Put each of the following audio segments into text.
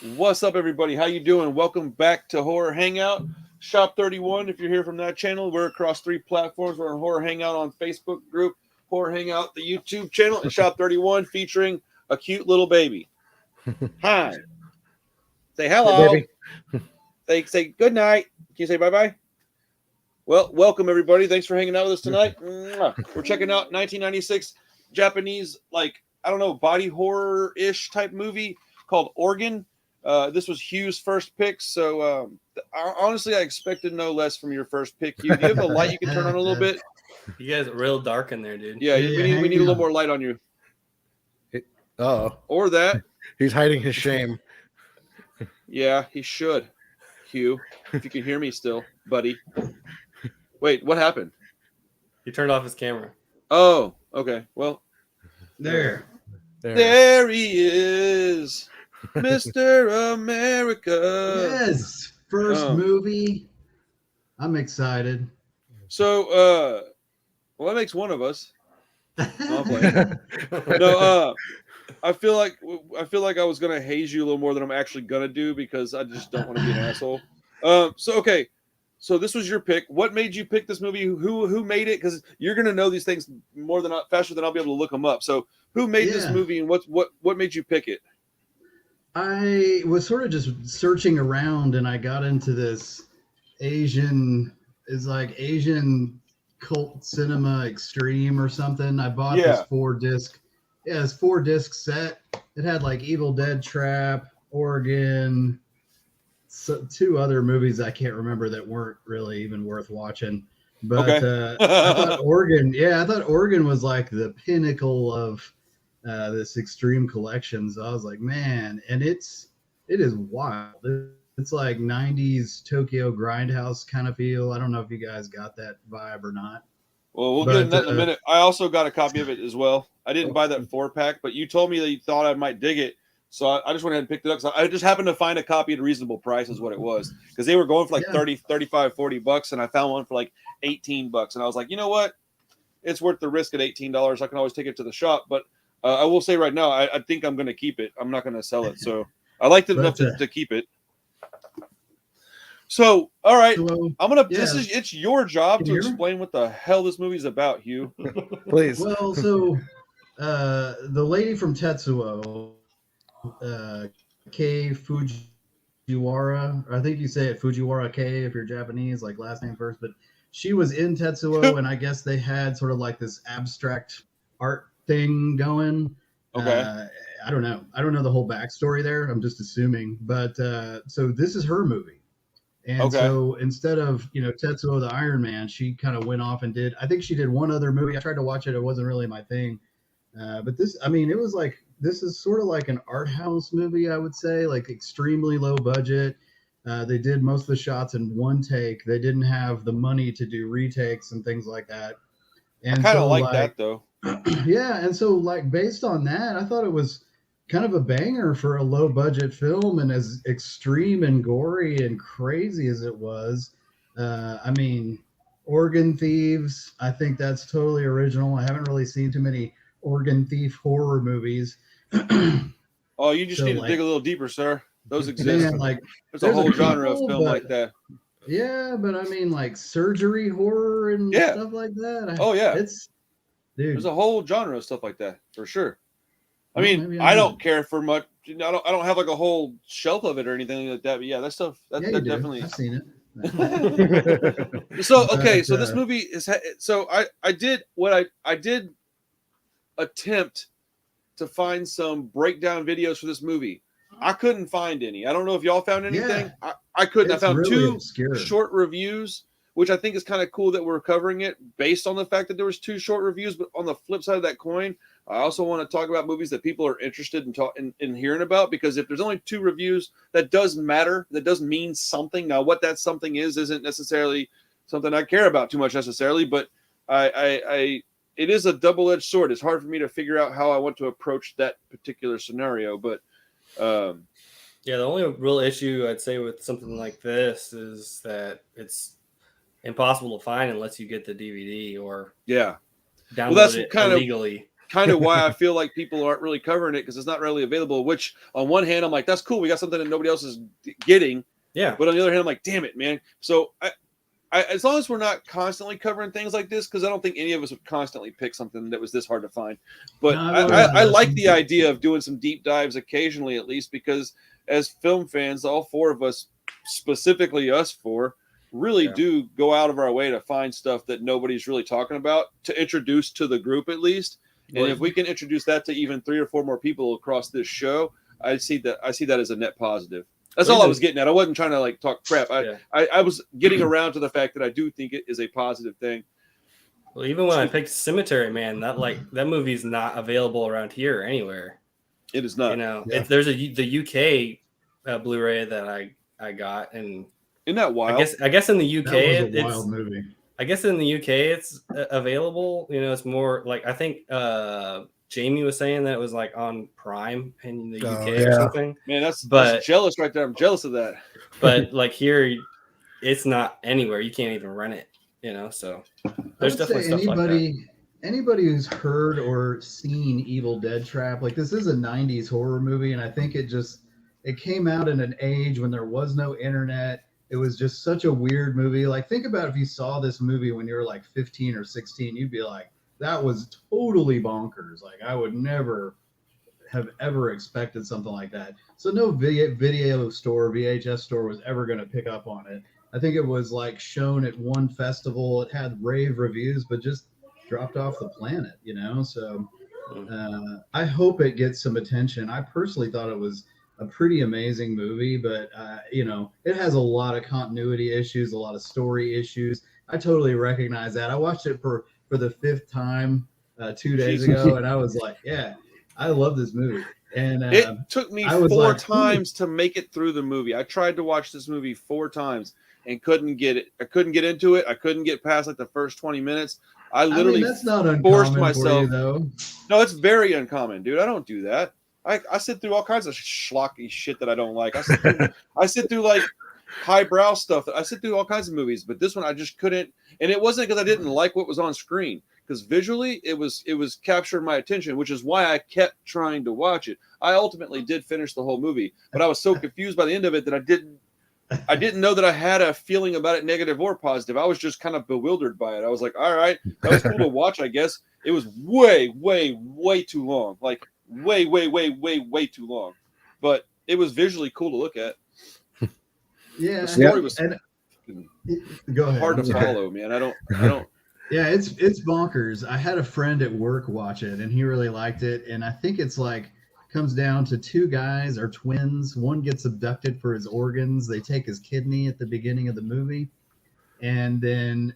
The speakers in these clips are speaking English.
What's up, everybody? How you doing? Welcome back to Horror Hangout. Shop 31, if you're here from that channel. We're across 3 platforms. We're on Horror Hangout on Facebook group, Horror Hangout, the YouTube channel, and Shop 31 featuring a cute little baby. Hi. Say hello. Hey, say good night. Can you say bye-bye? Well, welcome, everybody. Thanks for hanging out with us tonight. We're checking out 1996 Japanese, I don't know, body horror-ish type movie called Organ. This was Hugh's first pick, so honestly, I expected no less from your first pick. Hugh, do you have a light you can turn on a little bit? You guys are real dark in there, dude. Yeah, we need a little more light on you. Or that. He's hiding his shame. Yeah, he should. Hugh, if you can hear me still, buddy. Wait, what happened? He turned off his camera. Oh, okay. Well, there he is. Mr. America. Yes, first movie. I'm excited. So, well, that makes one of us. No, I'm playing. No, I feel like I was gonna haze you a little more than I'm actually gonna do because I just don't want to be an asshole. Okay. So this was your pick. What made you pick this movie? Who made it? Because you're gonna know these things faster than I'll be able to look them up. So who made this movie and what made you pick it? I was sort of just searching around and I got into this Asian cult cinema extreme or something. I bought this 4-disc set. It had like Evil Dead Trap, Organ, 2 other movies I can't remember that weren't really even worth watching. But I thought Organ was like the pinnacle of this extreme collection. So I was like, man, and it is wild. It's like 90s Tokyo Grindhouse kind of feel. I don't know if you guys got that vibe or not. Well, we'll get into that in a minute. I also got a copy of it as well. I didn't buy that 4-pack, but you told me that you thought I might dig it. So I just went ahead and picked it up. So I just happened to find a copy at a reasonable price is what it was. Because they were going for like 30, 35, 40 bucks. And I found one for like 18 bucks. And I was like, you know what? It's worth the risk at $18. I can always take it to the shop. But I will say right now, I think I'm going to keep it. I'm not going to sell it. So I liked it enough to keep it. So, all right, it's your job to explain what the hell this movie's about, Hugh. Please. Well, so the lady from Tetsuo, Kei Fujiwara, I think you say it Fujiwara Kei if you're Japanese, like last name first, but she was in Tetsuo and I guess they had sort of like this abstract art thing going. Okay. I don't know the whole backstory there. I'm just assuming, but so this is her movie. And so instead of, Tetsuo the Iron Man, she kind of went off and I think she did one other movie. I tried to watch it. It wasn't really my thing. But this is sort of like an art house movie, I would say, like extremely low budget. They did most of the shots in one take. They didn't have the money to do retakes and things like that. And I kind of like that though. Yeah. And so based on that, I thought it was kind of a banger for a low budget film, and as extreme and gory and crazy as it was. Organ Thieves, I think that's totally original. I haven't really seen too many organ thief horror movies. Oh, you just need to dig a little deeper, sir. Those exist. Man, there's a whole genre of film like that. Yeah, but like surgery horror and stuff like that. There's a whole genre of stuff like that for sure. I don't care for much. I don't have like a whole shelf of it or anything like that. But yeah, that stuff. That definitely. I've seen it. So this movie is. So I did attempt to find some breakdown videos for this movie. I couldn't find any. I don't know if y'all found anything. Yeah, I couldn't. I found really 2 obscure short reviews, which I think is kind of cool that we're covering it based on the fact that there was 2 short reviews. But on the flip side of that coin, I also want to talk about movies that people are interested in hearing about, because if there's only 2 reviews, that does matter. That does mean something. Now, what that something isn't necessarily something I care about too much necessarily, but it is a double-edged sword. It's hard for me to figure out how I want to approach that particular scenario, but the only real issue I'd say with something like this is that it's impossible to find unless you get the DVD or download it illegally. kind of why I feel like people aren't really covering it, because it's not readily available. Which on one hand, I'm like, that's cool. We got something that nobody else is getting. Yeah. But on the other hand, I'm like, damn it, man. So I as long as we're not constantly covering things like this, because I don't think any of us would constantly pick something that was this hard to find. But No, I like the idea of doing some deep dives occasionally, at least, because as film fans, all four of us, specifically us four, really do go out of our way to find stuff that nobody's really talking about to introduce to the group, at least. And if we can introduce that to even 3 or 4 more people across this show, I see that as a net positive. That's all I was getting at. I wasn't trying to like talk crap. I was getting around to the fact that I do think it is a positive thing. Well, even when I picked Cemetery Man, that movie's not available around here anywhere. It is not. You know, there's the UK Blu-ray that I got, and isn't that wild? I guess in the UK that was a wild movie. I guess in the UK it's available. You know, it's more like, I think Jamie was saying that it was like on Prime in the UK or something. Man, that's jealous right there. I'm jealous of that. But like here, it's not anywhere. You can't even rent it. You know, so there's definitely stuff like that. Anybody who's heard or seen Evil Dead Trap, like, this is a 90s horror movie, and I think it came out in an age when there was no internet. It was just such a weird movie. Like, think about if you saw this movie when you were like 15 or 16, you'd be like, that was totally bonkers. Like, I would never have ever expected something like that. So no video store, VHS store was ever going to pick up on it. I think it was like shown at one festival. It had rave reviews, but just dropped off the planet, you know? So I hope it gets some attention. I personally thought it was a pretty amazing movie, but you know, it has a lot of continuity issues, a lot of story issues. I totally recognize that. I watched it for the 5th time 2 days ago, and I was like, yeah, I love this movie. And it took me 4 times to make it through the movie. I tried to watch this movie 4 times and couldn't get it. I couldn't get into it. I couldn't get past like the first 20 minutes. I literally that's not forced uncommon myself. for you, though. No, it's very uncommon, dude. I don't do that. I sit through all kinds of schlocky shit that I don't like. I sit through like highbrow stuff. I sit through all kinds of movies, but this one I just couldn't. And it wasn't because I didn't like what was on screen, because visually it was captured my attention, which is why I kept trying to watch it. I ultimately did finish the whole movie, but I was so confused by the end of it that I didn't know that I had a feeling about it, negative or positive. I was just kind of bewildered by it. I was like, all right, that was cool to watch, I guess. It was way, way, way too long. Like way, way, way, way, way too long. But it was visually cool to look at. Yeah. The story was go ahead. hard to follow, man. I don't. Yeah, it's bonkers. I had a friend at work watch it, and he really liked it. And I think it's like, comes down to 2 guys are twins. One gets abducted for his organs. They take his kidney at the beginning of the movie, and then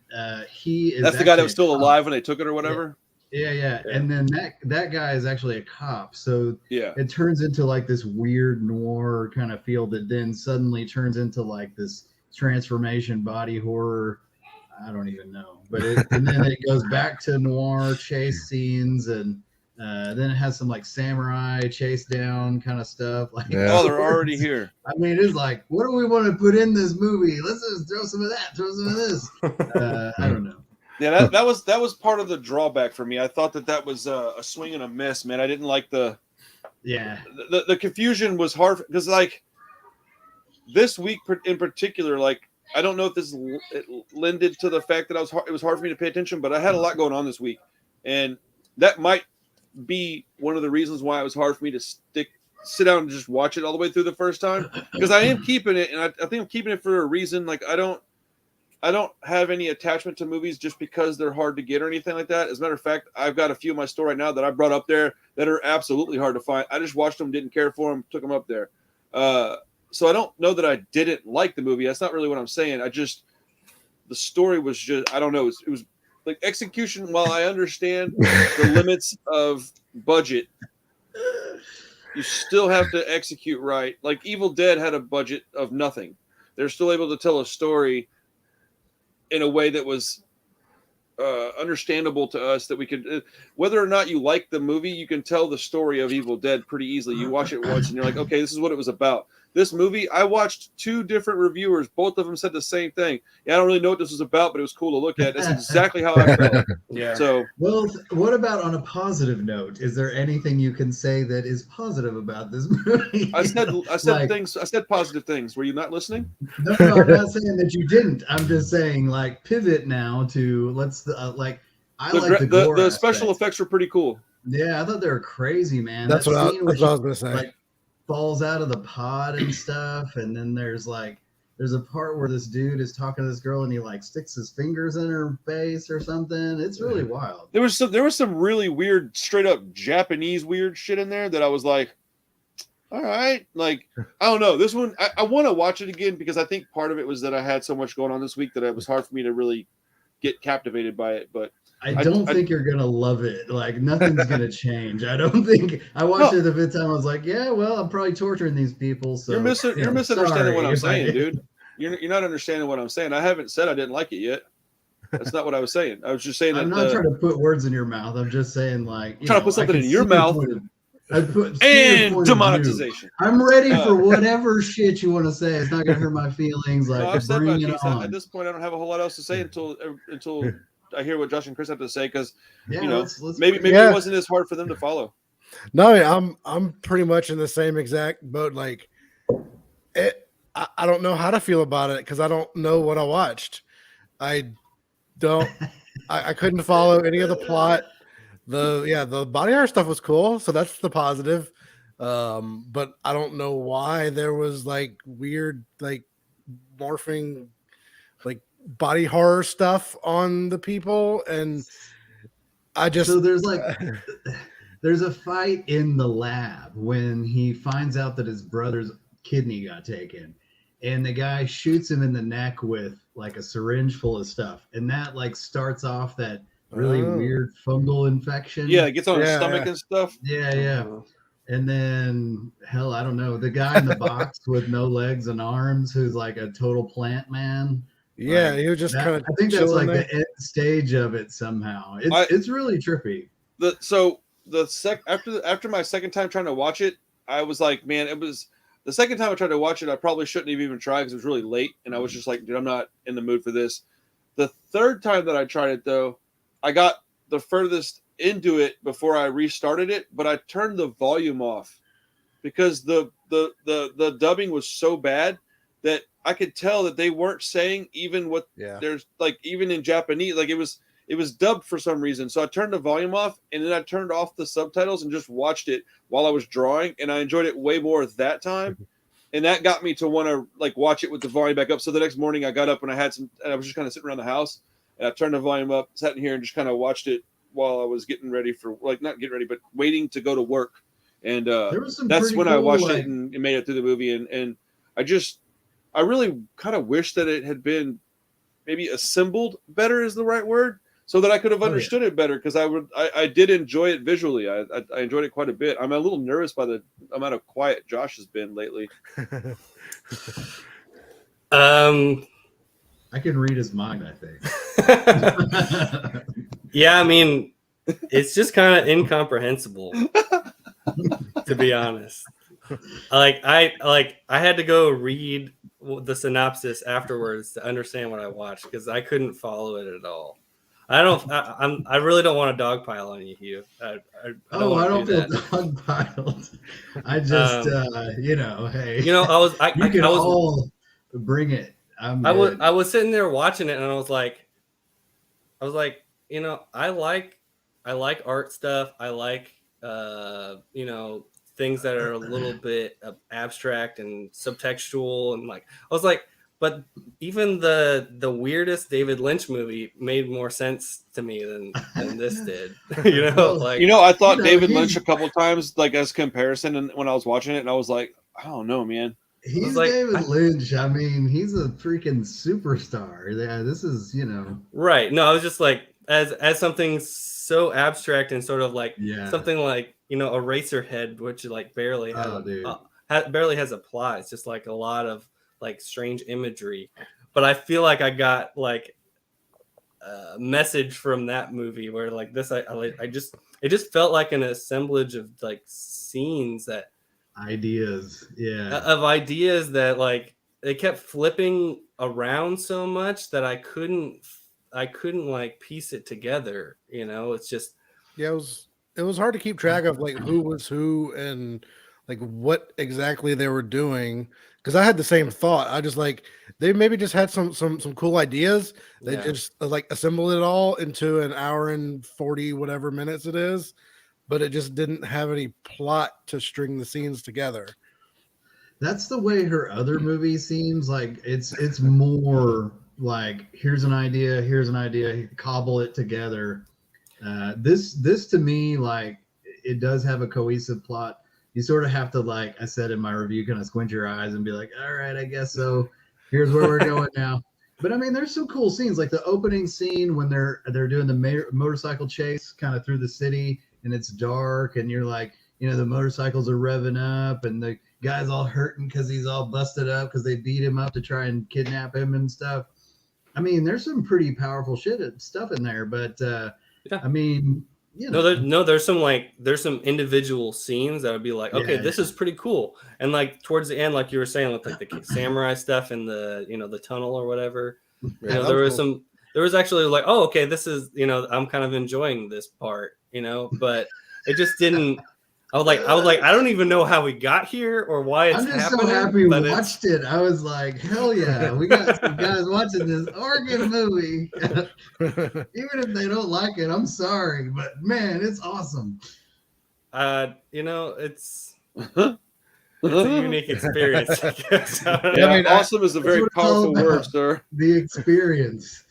he is. That's the guy that was still alive when they took it, or whatever. Yeah. And then that guy is actually a cop. So yeah, it turns into like this weird noir kind of feel that then suddenly turns into like this transformation body horror. I don't even know, but and then it goes back to noir chase scenes, and then it has some like samurai chase down kind of stuff. Like, oh, they're already here. I mean, it's like, what do we want to put in this movie? Let's just throw some of that, throw some of this. I don't know. Yeah, that was part of the drawback for me. I thought that was a swing and a miss, man. I didn't like the confusion was hard, because like this week in particular, like, I don't know if this lended to the fact that it was hard for me to pay attention, but I had a lot going on this week, and that might be one of the reasons why it was hard for me to sit down and just watch it all the way through the first time, because I am keeping it, and I think I'm keeping it for a reason. Like, I don't have any attachment to movies just because they're hard to get or anything like that. As a matter of fact, I've got a few in my store right now that I brought up there that are absolutely hard to find. I just watched them, didn't care for them, took them up there. So I don't know that I didn't like the movie. That's not really what I'm saying. The story was just, I don't know. It was like execution. While I understand the limits of budget, you still have to execute right. Like Evil Dead had a budget of nothing. They're still able to tell a story in a way that was understandable to us, that we could, whether or not you like the movie, you can tell the story of Evil Dead pretty easily. You watch it once and you're like, okay, this is what it was about. this movie, I watched 2 different reviewers. Both of them said the same thing. Yeah, I don't really know what this was about, but it was cool to look at. That's exactly how I felt. Yeah. So, well, what about on a positive note? Is there anything you can say that is positive about this movie? I said things. I said positive things. Were you not listening? No, I'm not saying that you didn't. I'm just saying, like, pivot now to The special effects were pretty cool. Yeah, I thought they were crazy, man. That's what I was gonna say. Like, falls out of the pod and stuff, and then there's a part where this dude is talking to this girl and he like sticks his fingers in her face or something. It's really wild. There was some really weird, straight up Japanese weird shit in there that I was like, all right, like, I don't know. This one, I want to watch it again because I think part of it was that I had so much going on this week that it was hard for me to really get captivated by it. But I don't think you're gonna love it. Like, nothing's gonna change. I don't think. I watched it the 5th time. I was like, yeah, well, I'm probably torturing these people. So you're misunderstanding what I'm saying, dude. You're not understanding what I'm saying. I haven't said I didn't like it yet. That's not what I was saying. I was just saying I'm not trying to put words in your mouth. I'm just saying, like, trying to put something in your mouth. And demonetization. I'm ready for whatever shit you want to say. It's not gonna hurt my feelings. Like, I've said bring my it piece. on. At this point, I don't have a whole lot else to say until I hear what Josh and Chris have to say, because let's maybe it wasn't as hard for them to follow. No, I'm pretty much in the same exact boat. Like, I don't know how to feel about it because I don't know what I watched. I couldn't follow any of the plot. The body art stuff was cool, so that's the positive. But I don't know why there was like weird, like morphing, like body horror stuff on the people, and I just so there's a fight in the lab when he finds out that his brother's kidney got taken, and the guy shoots him in the neck with like a syringe full of stuff, and that like starts off that really weird fungal infection. Yeah, it gets on his stomach and stuff. Yeah. And then, hell, I don't know, the guy in the box with no legs and arms who's like a total plant man. Yeah, he was just kind of. I think that's like the end stage of it somehow. It's really trippy. After my second time trying to watch it, I was like, man, it was the second time I tried to watch it. I probably shouldn't have even tried because it was really late, and I was just like, dude, I'm not in the mood for this. The third time that I tried it, though, I got the furthest into it before I restarted it, but I turned the volume off because the dubbing was so bad that I could tell that they weren't saying even what there's like, even in Japanese, like it was dubbed for some reason. So I turned the volume off, and then I turned off the subtitles and just watched it while I was drawing, and I enjoyed it way more that time. And that got me to want to like watch it with the volume back up. So the next morning I got up and I was just kind of sitting around the house, and I turned the volume up, sat in here, and just kind of watched it while I was getting ready for, like, not getting ready, but waiting to go to work. And that's when I watched it and made it through the movie. And I really kind of wish that it had been maybe assembled better is the right word, so that I could have understood it better. Because I did enjoy it visually. I enjoyed it quite a bit. I'm a little nervous by the amount of quiet Josh has been lately. I can read his mind, I think. Yeah, I mean, it's just kind of incomprehensible, to be honest. I had to go read the synopsis afterwards to understand what I watched because I couldn't follow it at all. I really don't want to dogpile on you, Hugh. I don't feel dogpiled. I just, hey, you can all bring it. I was sitting there watching it, and I was like, I like art stuff. I like, things that are a little bit abstract and subtextual, and like, I was like, but even the weirdest David Lynch movie made more sense to me than this did. I thought David Lynch a couple times, like as comparison, and when I was watching it, and I was like, I don't know, man. He's like, David Lynch. I mean, he's a freaking superstar. Yeah, this is, right. No, I was just like, as something so abstract and sort of like something like, Eraserhead, which like barely has a plot. It's just like a lot of like strange imagery. But I feel like I got like a message from that movie where like this, it just felt like an assemblage of like scenes that ideas. Yeah. Of ideas that like they kept flipping around so much that I couldn't like piece it together. You know, it's just it was hard to keep track of like who was who and like what exactly they were doing, because I had the same thought. I just like they maybe just had some cool ideas. They just like assembled it all into an hour and 40 whatever minutes it is, but it just didn't have any plot to string the scenes together. That's the way her other movie seems like. It's more like here's an idea, cobble it together. This to me, like, it does have a cohesive plot. You sort of have to, like I said in my review, kind of squint your eyes and be like, all right, I guess so. Here's where we're going now. But I mean, there's some cool scenes, like the opening scene when they're doing the motorcycle chase kind of through the city, and it's dark, and you're like, you know, the motorcycles are revving up, and the guy's all hurting because he's all busted up because they beat him up to try and kidnap him and stuff. I mean, there's some pretty powerful stuff in there, but I mean, you know. there's some individual scenes that would be like, okay, this is pretty cool, and like towards the end, like you were saying, with like the samurai stuff and the, you know, the tunnel or whatever, you know, there was actually like, oh, okay, this is, you know, I'm kind of enjoying this part, you know, but it just didn't. I was like, I don't even know how we got here or why it's happening. I'm just so happy we watched it. I was like, hell yeah, we got some guys watching this Oregon movie. Even if they don't like it, I'm sorry, but man, it's awesome. You know, it's a unique experience. I guess. Yeah, I mean, awesome is a very powerful word, sir. The experience.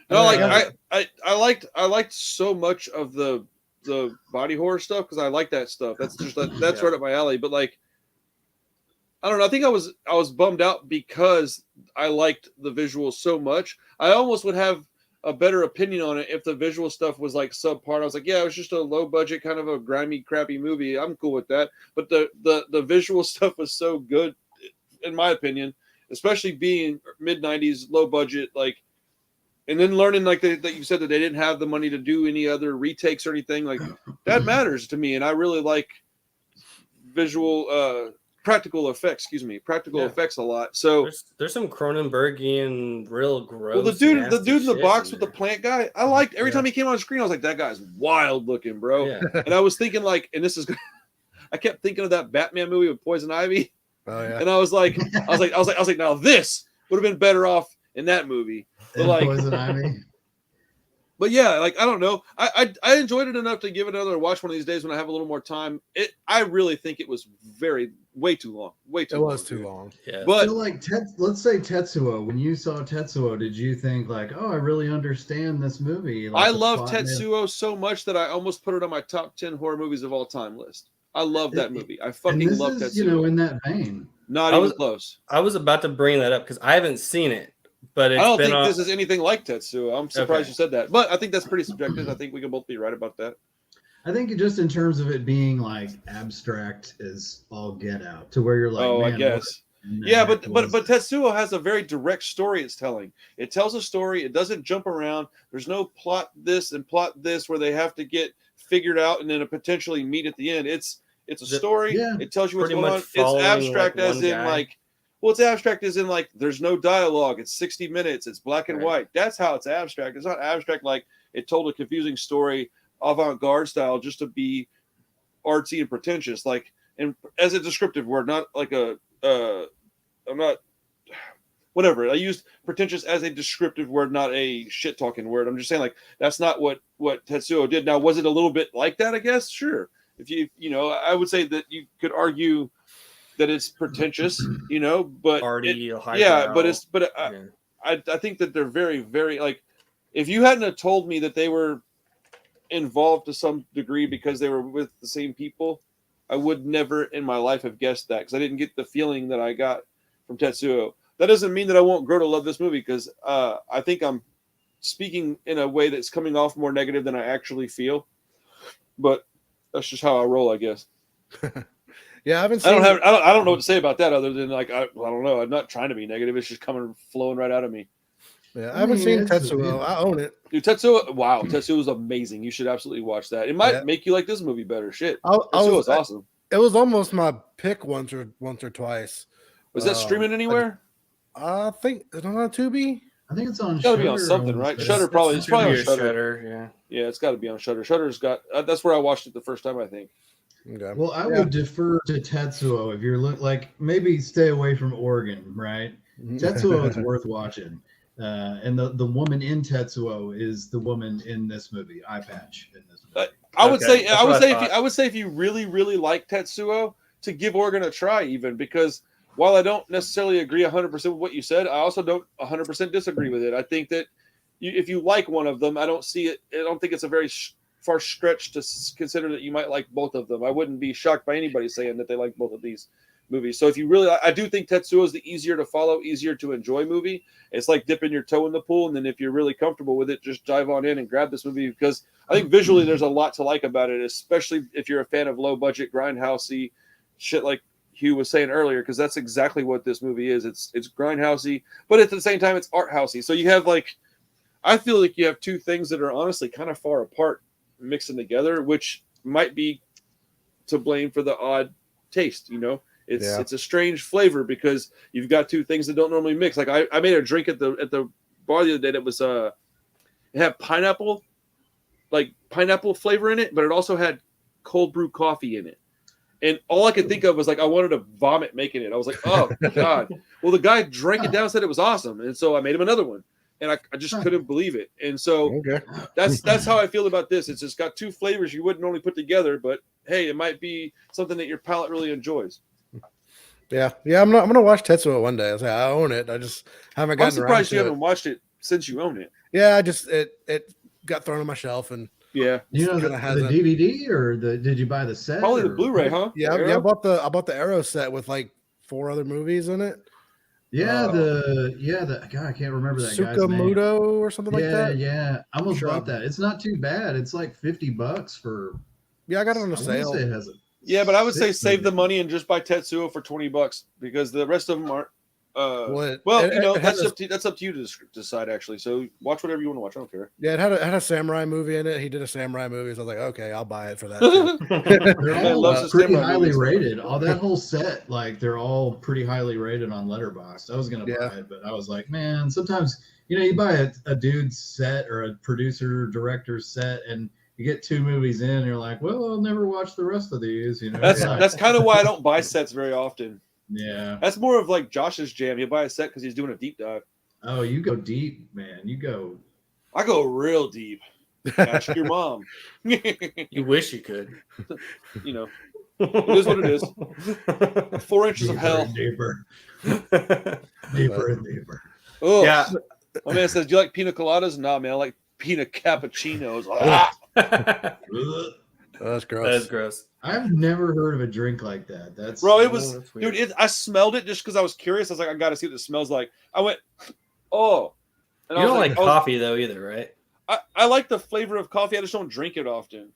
No, like I liked so much of the body horror stuff because I like that stuff. That's just that's right up my alley. But like, I don't know. I think I was bummed out because I liked the visuals so much. I almost would have a better opinion on it if the visual stuff was like subpar. I was like, yeah, it was just a low budget kind of a grimy, crappy movie. I'm cool with that. But the visual stuff was so good, in my opinion, especially being mid-90s, low budget, like. And then learning like that you said that they didn't have the money to do any other retakes or anything, like that matters to me. And I really like practical effects a lot. So there's some Cronenbergian real gross. Well, the dude in the box with the plant guy, I liked every time he came on screen. I was like, that guy's wild looking, bro. Yeah. And I was thinking like, and this is, I kept thinking of that Batman movie with Poison Ivy. Oh yeah. And I was like, now this would have been better off in that movie. But like, but yeah, like I don't know. I enjoyed it enough to give it another watch one of these days when I have a little more time. I really think it was way too long. It was too long. Yeah. But so like let's say Tetsuo. When you saw Tetsuo, did you think like, oh, I really understand this movie? Like, I love Tetsuo so much that I almost put it on my top 10 horror movies of all time list. I love that movie. I fucking love Tetsuo. You know, in that vein. Not even close. I was about to bring that up because I haven't seen it. But I don't think this is anything like Tetsuo. I'm surprised you said that. But I think that's pretty subjective. I think we can both be right about that. I think just in terms of it being like abstract is all get out to where you're like, oh, I guess. Yeah, but Tetsuo has a very direct story it's telling. It tells a story. It doesn't jump around. There's no plot this and plot this where they have to get figured out and then a potentially meet at the end. It's a story. Yeah. It tells you what's going on. It's abstract as in like, well, it's abstract as in like there's no dialogue. It's 60 minutes. It's black and white. That's how it's abstract. It's not abstract like it told a confusing story avant-garde style just to be artsy and pretentious. Like, and as a descriptive word, not like I'm not whatever. I used pretentious as a descriptive word, not a shit talking word. I'm just saying like that's not what Tetsuo did. Now, was it a little bit like that? I guess sure. If you know, I would say that you could argue that it's pretentious, you know, but I think that they're very, very like, if you hadn't have told me that they were involved to some degree because they were with the same people, I would never in my life have guessed that because I didn't get the feeling that I got from Tetsuo. That doesn't mean that I won't grow to love this movie because I think I'm speaking in a way that's coming off more negative than I actually feel, but that's just how I roll, I guess. Yeah, I haven't seen. I don't know what to say about that other than like I don't know. I'm not trying to be negative. It's just flowing right out of me. Yeah, I haven't seen Tetsuo. I own it. Dude, Tetsuo is amazing. You should absolutely watch that. It might make you like this movie better. Shit, Tetsuo is awesome. It was almost my pick once or twice. Was that streaming anywhere? I think it's on Tubi. I think it's on. It's got to be on something, right? Shudder probably. It's probably on Shudder. Yeah. Yeah, it's got to be on Shudder. Shudder's got. That's where I watched it the first time, I think. Okay. Well, I would defer to Tetsuo if you're like maybe stay away from Oregon, right? Tetsuo is worth watching, and the woman in Tetsuo is the woman in this movie, Eye Patch. In this movie. I would say if you really like Tetsuo, to give Oregon a try, even because while I don't necessarily agree 100% with what you said, I also don't 100% disagree with it. I think that if you like one of them, I don't see it. I don't think it's a very far stretch to consider that you might like both of them. I wouldn't be shocked by anybody saying that they like both of these movies. So if you really, I do think Tetsuo is the easier to follow, easier to enjoy movie. It's like dipping your toe in the pool, and then if you're really comfortable with it, just dive on in and grab this movie, because I think visually there's a lot to like about it, especially if you're a fan of low budget grindhousey shit like Hugh was saying earlier, because that's exactly what this movie is. It's grindhousey, but at the same time it's art housey. So you have I feel like you have two things that are honestly kind of far apart mixing together, which might be to blame for the odd taste. It's a strange flavor because you've got two things that don't normally mix. Like I made a drink at the bar the other day that was it had pineapple flavor in it, but it also had cold brew coffee in it. And all I could think of was I wanted to vomit making it. I was like, oh God. Well, the guy drank it down and said it was awesome. And so I made him another one. And I just couldn't believe it. And so that's how I feel about this. It's just got two flavors you wouldn't normally put together, but hey, it might be something that your palate really enjoys. Yeah. I'm gonna watch Tetsuo one day. I own it. I just haven't gotten around to it. I'm surprised you haven't watched it since you own it. Yeah, it got thrown on my shelf and the DVD or did you buy the set? Probably the Blu-ray, huh? Yeah, I bought the Arrow set with 4 other movies in it. Yeah, the God, I can't remember that guy's name. Sukamoto or something like that. Yeah, I almost bought that. It's not too bad. It's like $50 for. Yeah, I got it on a sale. But I would say save the money and just buy Tetsuo for $20 because the rest of them aren't. That's up to you to decide actually. So watch whatever you want to watch. I don't care. Yeah, it had a samurai movie in it. He did a samurai movie. So I was like, okay, I'll buy it for that. They're all pretty highly rated. All that whole set, they're all pretty highly rated on Letterboxd. I was gonna buy it, but I was like, man, sometimes you buy a dude's set or a producer director's set and you get 2 movies in, and you're like, well, I'll never watch the rest of these. That's kind of why I don't buy sets very often. Yeah, that's more of Josh's jam. He'll buy a set because he's doing a deep dive. Oh, you go deep, man. I go real deep. Ask your mom. You wish you could. It is what it is. 4 inches of hell. Deeper and deeper. Oh yeah. My man says, "Do you like pina coladas?" Nah, man. I like pina cappuccinos. That's gross. That is gross. I've never heard of a drink like that. It was, dude. I smelled it just because I was curious. I was like, I got to see what it smells like. I went, oh. And you don't like coffee though, either, right? I like the flavor of coffee. I just don't drink it often.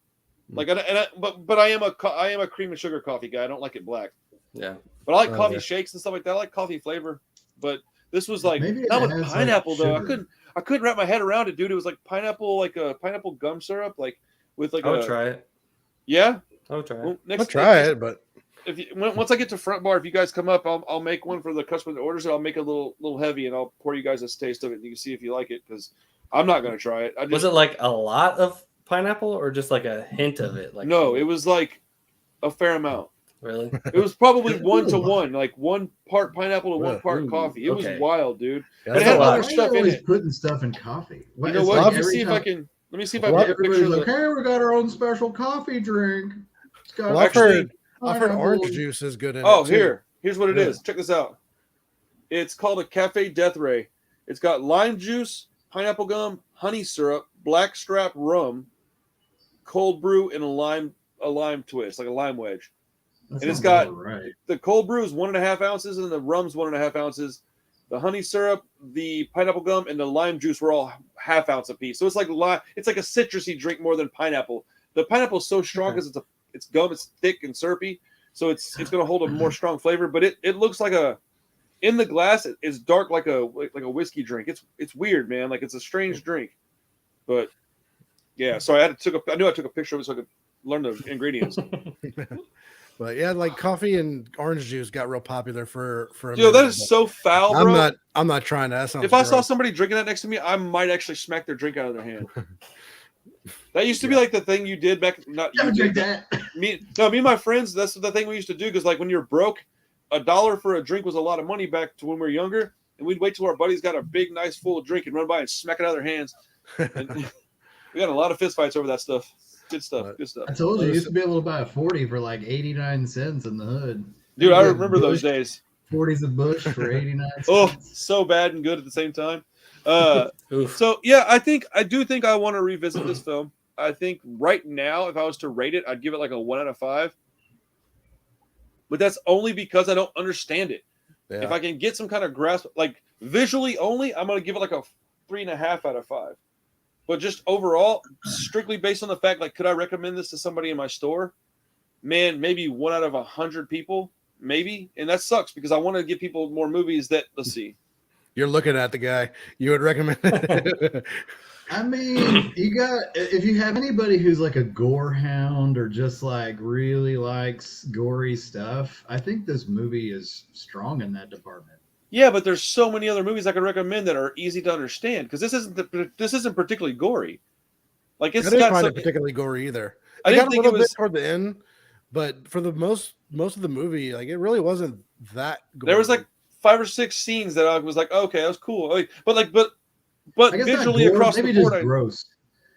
But I am a cream and sugar coffee guy. I don't like it black. Yeah. But I like coffee shakes and stuff like that. I like coffee flavor. But this was not with pineapple though. I couldn't wrap my head around it, dude. It was like pineapple, like a pineapple gum syrup, with I would try it. Yeah. I'll try it. Well, I'll try it, but once I get to Front Bar, if you guys come up, I'll make one for the customer that orders it. I'll make it a little heavy, and I'll pour you guys a taste of it, and you can see if you like it. Because I'm not going to try it. Was it like a lot of pineapple, or just like a hint of it? No, it was like a fair amount. Really? It was probably 1-to-1, like 1 part pineapple to 1 part coffee. It was wild, dude. Yeah, it had other stuff in it. Putting stuff in coffee. You know what? Let me see if I can get a picture of it. Hey, we got our own special coffee drink. I've heard orange juice is good in it. Here's what it is. Check this out. It's called a Cafe Death Ray. It's got lime juice, pineapple gum, honey syrup, blackstrap rum, cold brew, and a lime twist, like a lime wedge. And it's got the cold brew is 1.5 ounces, and the rum's 1.5 ounces. The honey syrup, the pineapple gum, and the lime juice were all 1/2 ounce apiece. So it's like a citrusy drink more than pineapple. The pineapple is so strong because it's gum, it's thick and syrupy, so it's going to hold a more strong flavor. But it looks like in the glass it's dark like a whiskey drink. It's weird, man. Like it's a strange drink. But yeah, so I knew I took a picture of it so I could learn the ingredients. But yeah, like coffee and orange juice got real popular for a Dude, that minute, is so foul, bro. I'm not trying that. If I saw somebody drinking that next to me, I might actually smack their drink out of their hand. That used to be like the thing you did back. Not you drink that. Me and my friends. That's the thing we used to do because like when you're broke, $1 for a drink was a lot of money back to when we were younger, and we'd wait till our buddies got a big, nice, full drink and run by and smack it out of their hands. And we got a lot of fist fights over that stuff. Good stuff. Good stuff. I told you, you used to be able to buy a 40 for like 89 cents in the hood. Dude, I remember those days. 40s a bush for 89 cents. Oh, so bad and good at the same time. So yeah, I do think I want to revisit this film. I think right now, if I was to rate it, I'd give it like a 1 out of 5. But that's only because I don't understand it. Yeah. If I can get some kind of grasp, like visually only, I'm going to give it like a 3.5 out of 5. But just overall, strictly based on the fact, like, could I recommend this to somebody in my store? Man, maybe 1 out of 100 people, maybe. And that sucks because I want to give people more movies that, let's see. You're looking at the guy. You would recommend it. I mean, if you have anybody who's like a gore hound or just like really likes gory stuff, I think this movie is strong in that department. Yeah, but there's so many other movies I could recommend that are easy to understand because this isn't particularly gory. Like it's I didn't find it particularly gory either. I didn't think it was toward the end, but for the most of the movie, like it really wasn't that gory. There was like 5 or 6 scenes that I was like, okay, that was cool. But visually across the board, gross.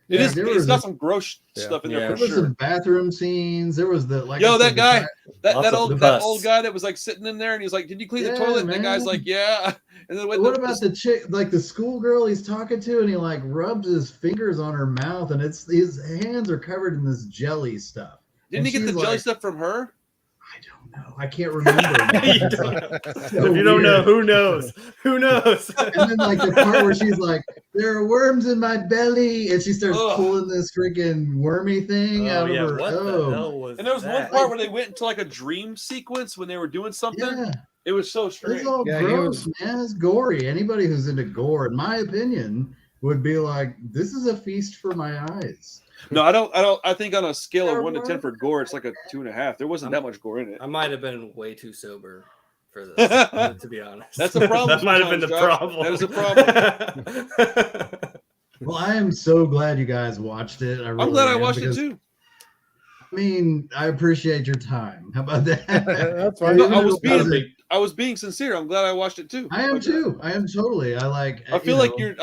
It is. It's got some gross stuff in there for sure. There was some bathroom scenes. There was the that guy, that old guy that was like sitting in there, and he's like, "Did you clean the toilet?" And the guy's like, "Yeah." And then what about the chick, like the schoolgirl he's talking to, and he like rubs his fingers on her mouth, and his hands are covered in this jelly stuff. Didn't he get the jelly stuff from her? I don't know. I can't remember. You don't know. So if you don't know, who knows? Who knows? And then like the part where she's like, "There are worms in my belly," and she starts pulling this freaking wormy thing out of her. What the hell was and there was one part where they went into like a dream sequence when they were doing something. Yeah. It was so strange. It's all gross, man. It's gory. Anybody who's into gore, in my opinion, would be like, "This is a feast for my eyes." No, I don't. I think on a scale of 1 to 10 for gore, it's like a 2.5. There wasn't that much gore in it. I might have been way too sober for this, to be honest. That's the problem. That might have been the problem. That is a problem. Well, I am so glad you guys watched it. I'm glad I watched it too. I mean, I appreciate your time. How about that? That's fine. No, I was being sincere. I'm glad I watched it too. I am too. I am totally. I feel like you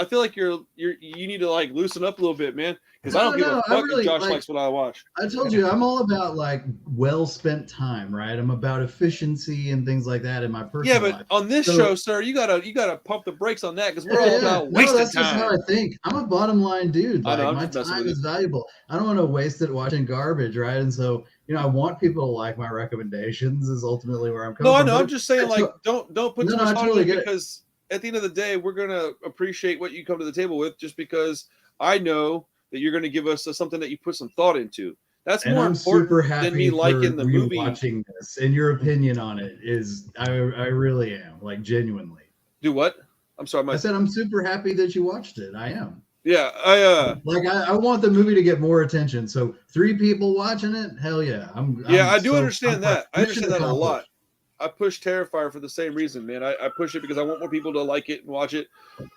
need to like loosen up a little bit, man. Because I don't give a fuck if Josh likes what I watch. I told you, I'm all about like well spent time, right? I'm about efficiency and things like that in my personal life. Yeah, but on this show, sir, you gotta pump the brakes on that because we're all about wasting that's time. Just how I think. I'm a bottom line dude. Like my time is valuable. I don't want to waste it watching garbage, right? And so, I want people to like my recommendations. Is ultimately where I'm coming from. No, I know. I'm just saying, like, don't put too much on it because at the end of the day, we're gonna appreciate what you come to the table with, just because I know that you're going to give us something that you put some thought into. That's more important than me liking the movie. Watching this, and your opinion on it is, I really am, like, genuinely. Do what? I'm sorry. I said I'm super happy that you watched it. I am. Yeah, I want the movie to get more attention. So 3 people watching it, hell yeah. I do understand that. I understand that a lot. I push Terrifier for the same reason, man. I push it because I want more people to like it and watch it.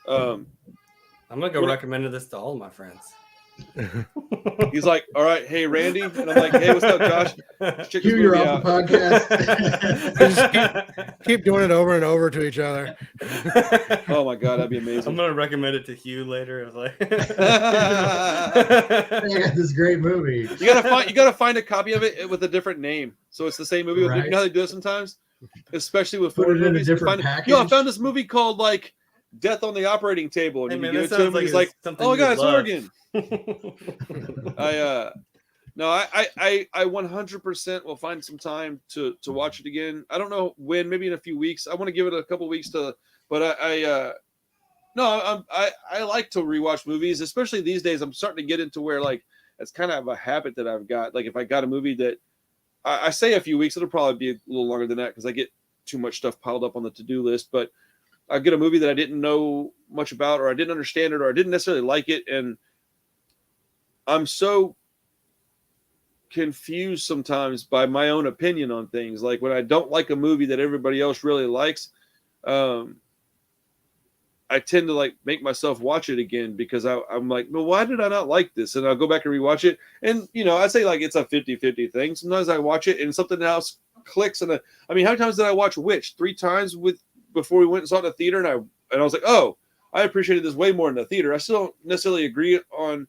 I'm gonna go recommend this to all of my friends. He's like, "All right, hey Randy," and I'm like, "Hey, what's up, Josh? Check this movie out." The podcast. keep doing it over and over to each other. Oh my god, that'd be amazing. I'm gonna recommend it to Hugh later. Like, I got this great movie. You gotta find a copy of it with a different name, so it's the same movie. Right. You know how they do it sometimes, especially with foreign movies. I found this movie called like Death on the Operating Table, and you give it to him, and he's like, "Oh my god, it's Oregon." I 100% will find some time to watch it again. I don't know when, maybe in a few weeks. I want to give it a couple weeks but I like to rewatch movies, especially these days. I'm starting to get into where like it's kind of a habit that I've got. Like if I got a movie that I say a few weeks, it'll probably be a little longer than that because I get too much stuff piled up on the to-do list. But I get a movie that I didn't know much about, or I didn't understand it, or I didn't necessarily like it, and I'm so confused sometimes by my own opinion on things. Like when I don't like a movie that everybody else really likes, I tend to like make myself watch it again because I'm like, well, why did I not like this? And I'll go back and rewatch it. And, you know, I say like it's a 50-50 thing. Sometimes I watch it and something else clicks. And I mean, how many times did I watch Witch? 3 times before we went and saw it in the theater. And I was like, oh, I appreciated this way more in the theater. I still don't necessarily agree on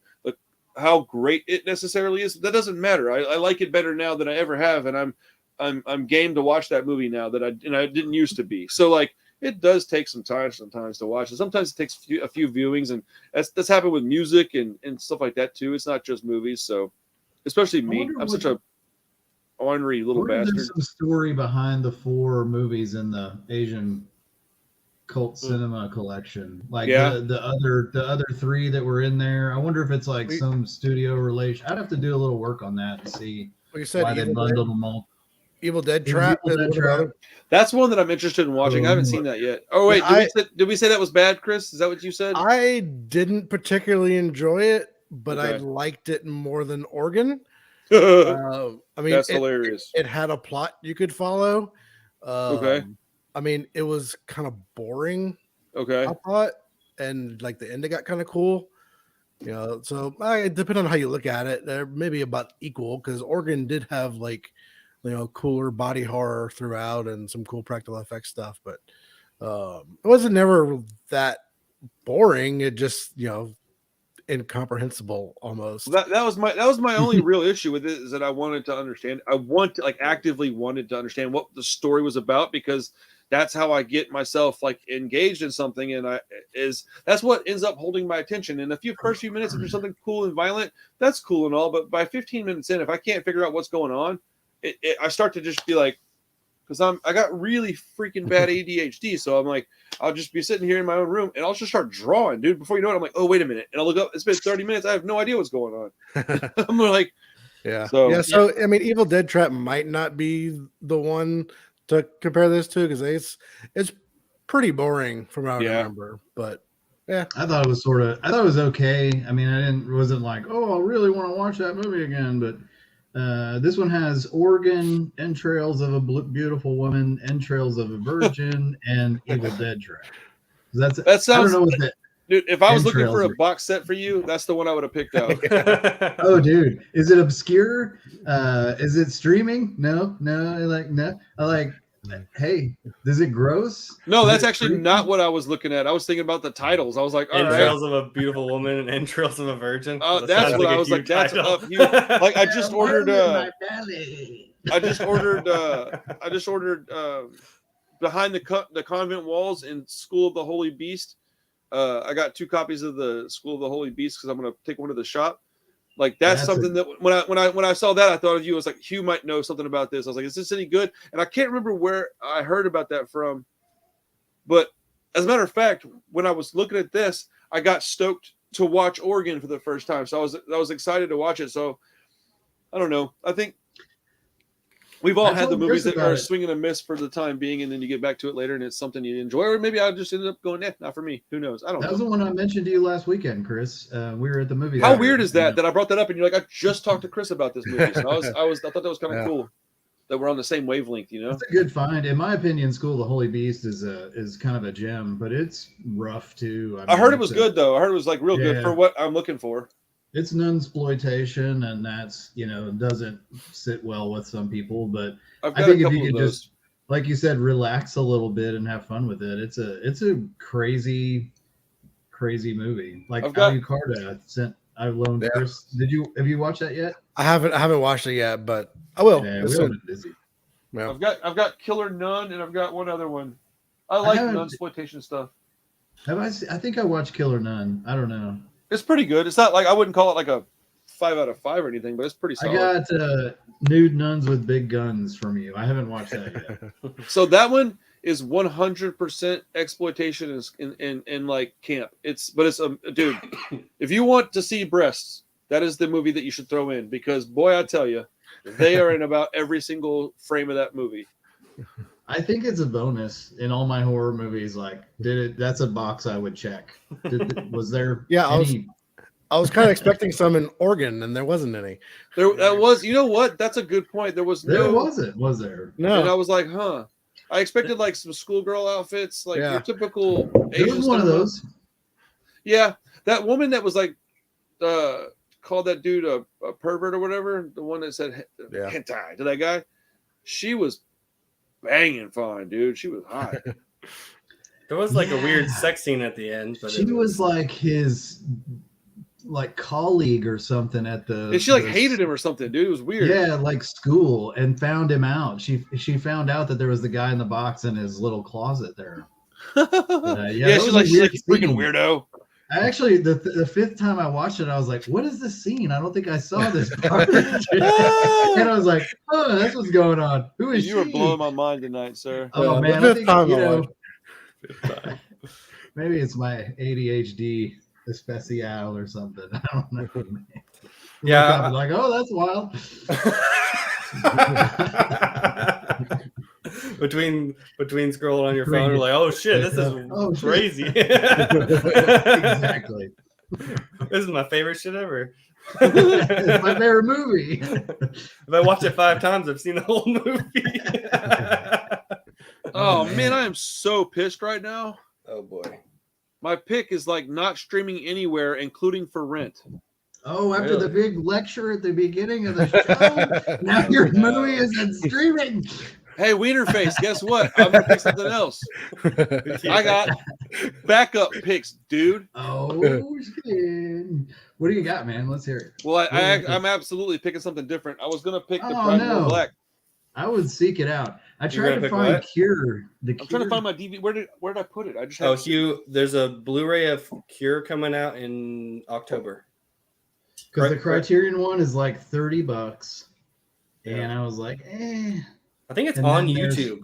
how great it necessarily is. That doesn't matter. I like it better now than I ever have. And I'm game to watch that movie now that I didn't used to be. So like, it does take some time sometimes to watch. And sometimes it takes a few viewings, and that's happened with music and stuff like that too. It's not just movies. So especially me, I'm such a ornery little bastard. There's some story behind the 4 movies in the Asian cult cinema collection. Like the other 3 that were in there. I wonder if it's like some studio relation. I'd have to do a little work on that and see why they bundled them all. Evil Dead Trap. That's one that I'm interested in watching. I haven't seen that yet. Oh wait, did we say that was bad, Chris? Is that what you said? I didn't particularly enjoy it, but I liked it more than Organ. I mean, that's hilarious. It had a plot you could follow. Okay. I mean, it was kind of boring. Okay. I thought, and like the ending got kind of cool. You know, so depending on how you look at it, they're maybe about equal because Organ did have like, you know, cooler body horror throughout and some cool practical effects stuff, but it wasn't never that boring. It just, you know, incomprehensible almost. That was my only real issue with it, is that I wanted to understand. Actively wanted to understand what the story was about, because that's how I get myself like engaged in something, and that's what ends up holding my attention. And first few minutes, if there's something cool and violent, that's cool and all, but by 15 minutes in, if I can't figure out what's going on, I start to just be like, because I got really freaking bad ADHD, so I'm like, I'll just be sitting here in my own room and I'll just start drawing, dude. Before you know it, I'm like, oh wait a minute, and I'll look up. It's been 30 minutes. I have no idea what's going on. I'm like, So I mean, Evil Dead Trap might not be the one to compare this to, because it's pretty boring from what I remember. But yeah, I thought it was okay. I mean, wasn't like, oh, I really want to watch that movie again, but. This one has Organ, Entrails of a Beautiful Woman, Entrails of a Virgin, and Evil Dead Trap. That sounds. I don't know what that. Dude, if I was looking for a box set for you, that's the one I would have picked out. Oh, dude, is it obscure? Is it streaming? No. Hey, is it gross? No, that's actually not what I was looking at. I was thinking about the titles. I was like, Entrails of a Beautiful Woman and Entrails of a Virgin. Oh, that's what I was like. That's up huge. Like I just ordered. I just ordered Behind the Convent Walls in School of the Holy Beast. I got 2 copies of the School of the Holy Beast because I'm gonna take one to the shop. Like that's something that when I saw that, I thought of you. I was like, Hugh might know something about this. I was like, is this any good? And I can't remember where I heard about that from. But as a matter of fact, when I was looking at this, I got stoked to watch Organ for the first time. So I was excited to watch it. So I don't know. I think we've all had the movies that are swing and a miss for the time being, and then you get back to it later and it's something you enjoy. Or maybe I just ended up going, not for me. Who knows? I don't know. That was the one I mentioned to you last weekend, Chris. We were at the movie. How weird is that I brought that up and you're like, I just talked to Chris about this movie. So I thought that was kind of cool that we're on the same wavelength, you know? It's a good find. In my opinion, School of the Holy Beast is kind of a gem, but it's rough too. I heard it was good though. I heard it was like real good for what I'm looking for. It's nunsploitation, and that's, doesn't sit well with some people, but I think if you could just, like you said, relax a little bit and have fun with it. It's a crazy movie. Like Alucarda I loaned Chris. Have you watched that yet? I haven't watched it yet, but I will. Yeah, we've been busy. Yeah. I've got Killer Nun, and I've got one other one. I like nunsploitation stuff. I think I watched Killer Nun. I don't know. It's pretty good. It's not like, I wouldn't call it like a 5 out of 5 or anything, but it's pretty solid. I got Nude Nuns with Big Guns from you. I haven't watched that yet. So that one is 100% exploitation in like camp. Dude, if you want to see breasts, that is the movie that you should throw in, because boy, I tell you, they are in about every single frame of that movie. I think it's a bonus in all my horror movies. Like, that's a box I would check. Was there? Yeah, I I was kind of expecting some in Oregon, and there wasn't any. That was, you know what? That's a good point. There wasn't, was there? No. And I was like, huh. I expected like some schoolgirl outfits, like your typical Asian. There was one of those. Yeah, that woman that was like called that dude a pervert or whatever, the one that said hentai to that guy, she was banging fine, dude. She was hot. There was like a weird sex scene at the end, but she was like his colleague or something at the. And she hated him or something, dude. It was weird. Yeah, like school, and found him out. She found out that there was the guy in the box in his little closet there. She's like freaking weirdo. Actually, the fifth time I watched it, I was like, "What is this scene? I don't think I saw this part." And I was like, "Oh, that's what's going on. Who is she?" You were blowing my mind tonight, sir. Oh man, I think, maybe it's my ADHD especial or something. I don't know. Yeah, like, oh, that's wild. between scrolling on your phone, you're like, oh shit, this is crazy. Exactly. This is my favorite shit ever. It's my favorite movie. If I watch it 5 times, I've seen the whole movie. Oh man, I am so pissed right now. Oh boy. My pick is like not streaming anywhere, including for rent. Oh, after the big lecture at the beginning of the show, now your movie isn't streaming. Hey, Wiener Face, guess what? I'm gonna pick something else. I got backup picks, dude. Oh, shit. What do you got, man? Let's hear it. Well, I'm absolutely picking something different. I was gonna pick the Pride War Black. I would seek it out. I tried to find Cure. I'm trying to find my DVD. Where did I put it? I just have Hugh, there's a Blu-ray of Cure coming out in October. Because the Criterion one is like $30, and I was like, eh. I think it's on YouTube.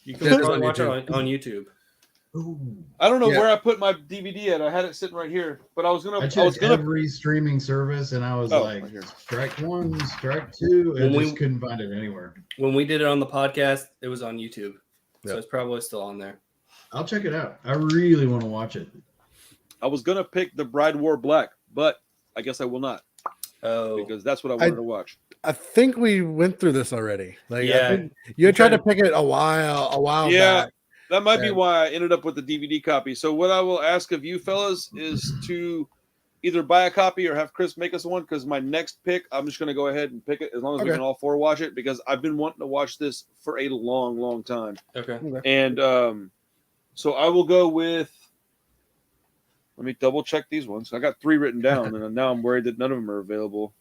You can probably watch it on YouTube. Ooh. I don't know where I put my DVD at. I had it sitting right here, but I was gonna every streaming service, and I was like, right strike 1, strike 2, and we couldn't find it anywhere. When we did it on the podcast, it was on YouTube, so it's probably still on there. I'll check it out. I really want to watch it. I was gonna pick The Bride Wore Black, but I guess I will not. Oh, because that's what I wanted to watch. I think we went through this already. Like, you had tried to pick it a while back. That might be why I ended up with the DVD copy. So what I will ask of you fellas is to either buy a copy or have Chris make us one, because my next pick, I'm just going to go ahead and pick it as long as we can all 4 watch it, because I've been wanting to watch this for a long, long time. Okay. And so I will go with, let me double check these ones. I got 3 written down, and now I'm worried that none of them are available.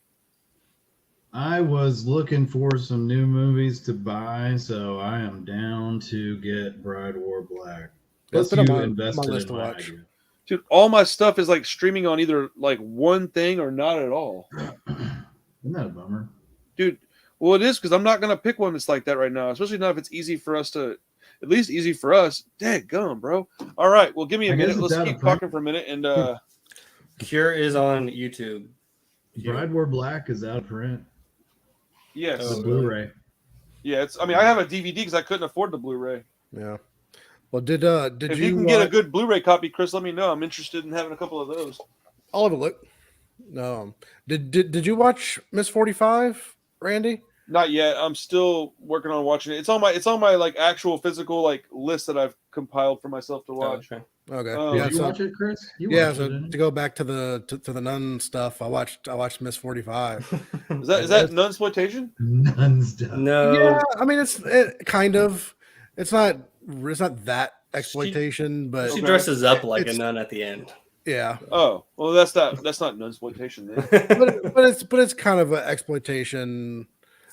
I was looking for some new movies to buy, so I am down to get Bride Wore Black. That's you invested in my idea. Dude, all my stuff is like streaming on either like one thing or not at all. Isn't that a bummer? Dude, well, it is, because I'm not going to pick one that's like that right now, especially not if it's easy for us to, at least easy for us. Dadgum, bro. All right, well, give me a minute. Let's keep talking for a minute. And Cure is on YouTube. Bride Wore Black is out of print. Yes. The Blu-ray. Yeah, I have a DVD because I couldn't afford the Blu-ray. Yeah. Well, if you can get a good Blu-ray copy, Chris, let me know. I'm interested in having a couple of those. I'll have a look. Did you watch Miss 45, Randy? Not yet. I'm still working on watching it. It's on my like actual physical like list that I've compiled for myself to watch. Okay. Did you watch it, Chris? To go back to the nun stuff, I watched Miss 45. Is that nunsploitation? Nun stuff. No. Yeah, I mean it's not that exploitation, but she dresses up like a nun at the end. Yeah. Oh, well, that's not nunsploitation then. but it's kind of an exploitation.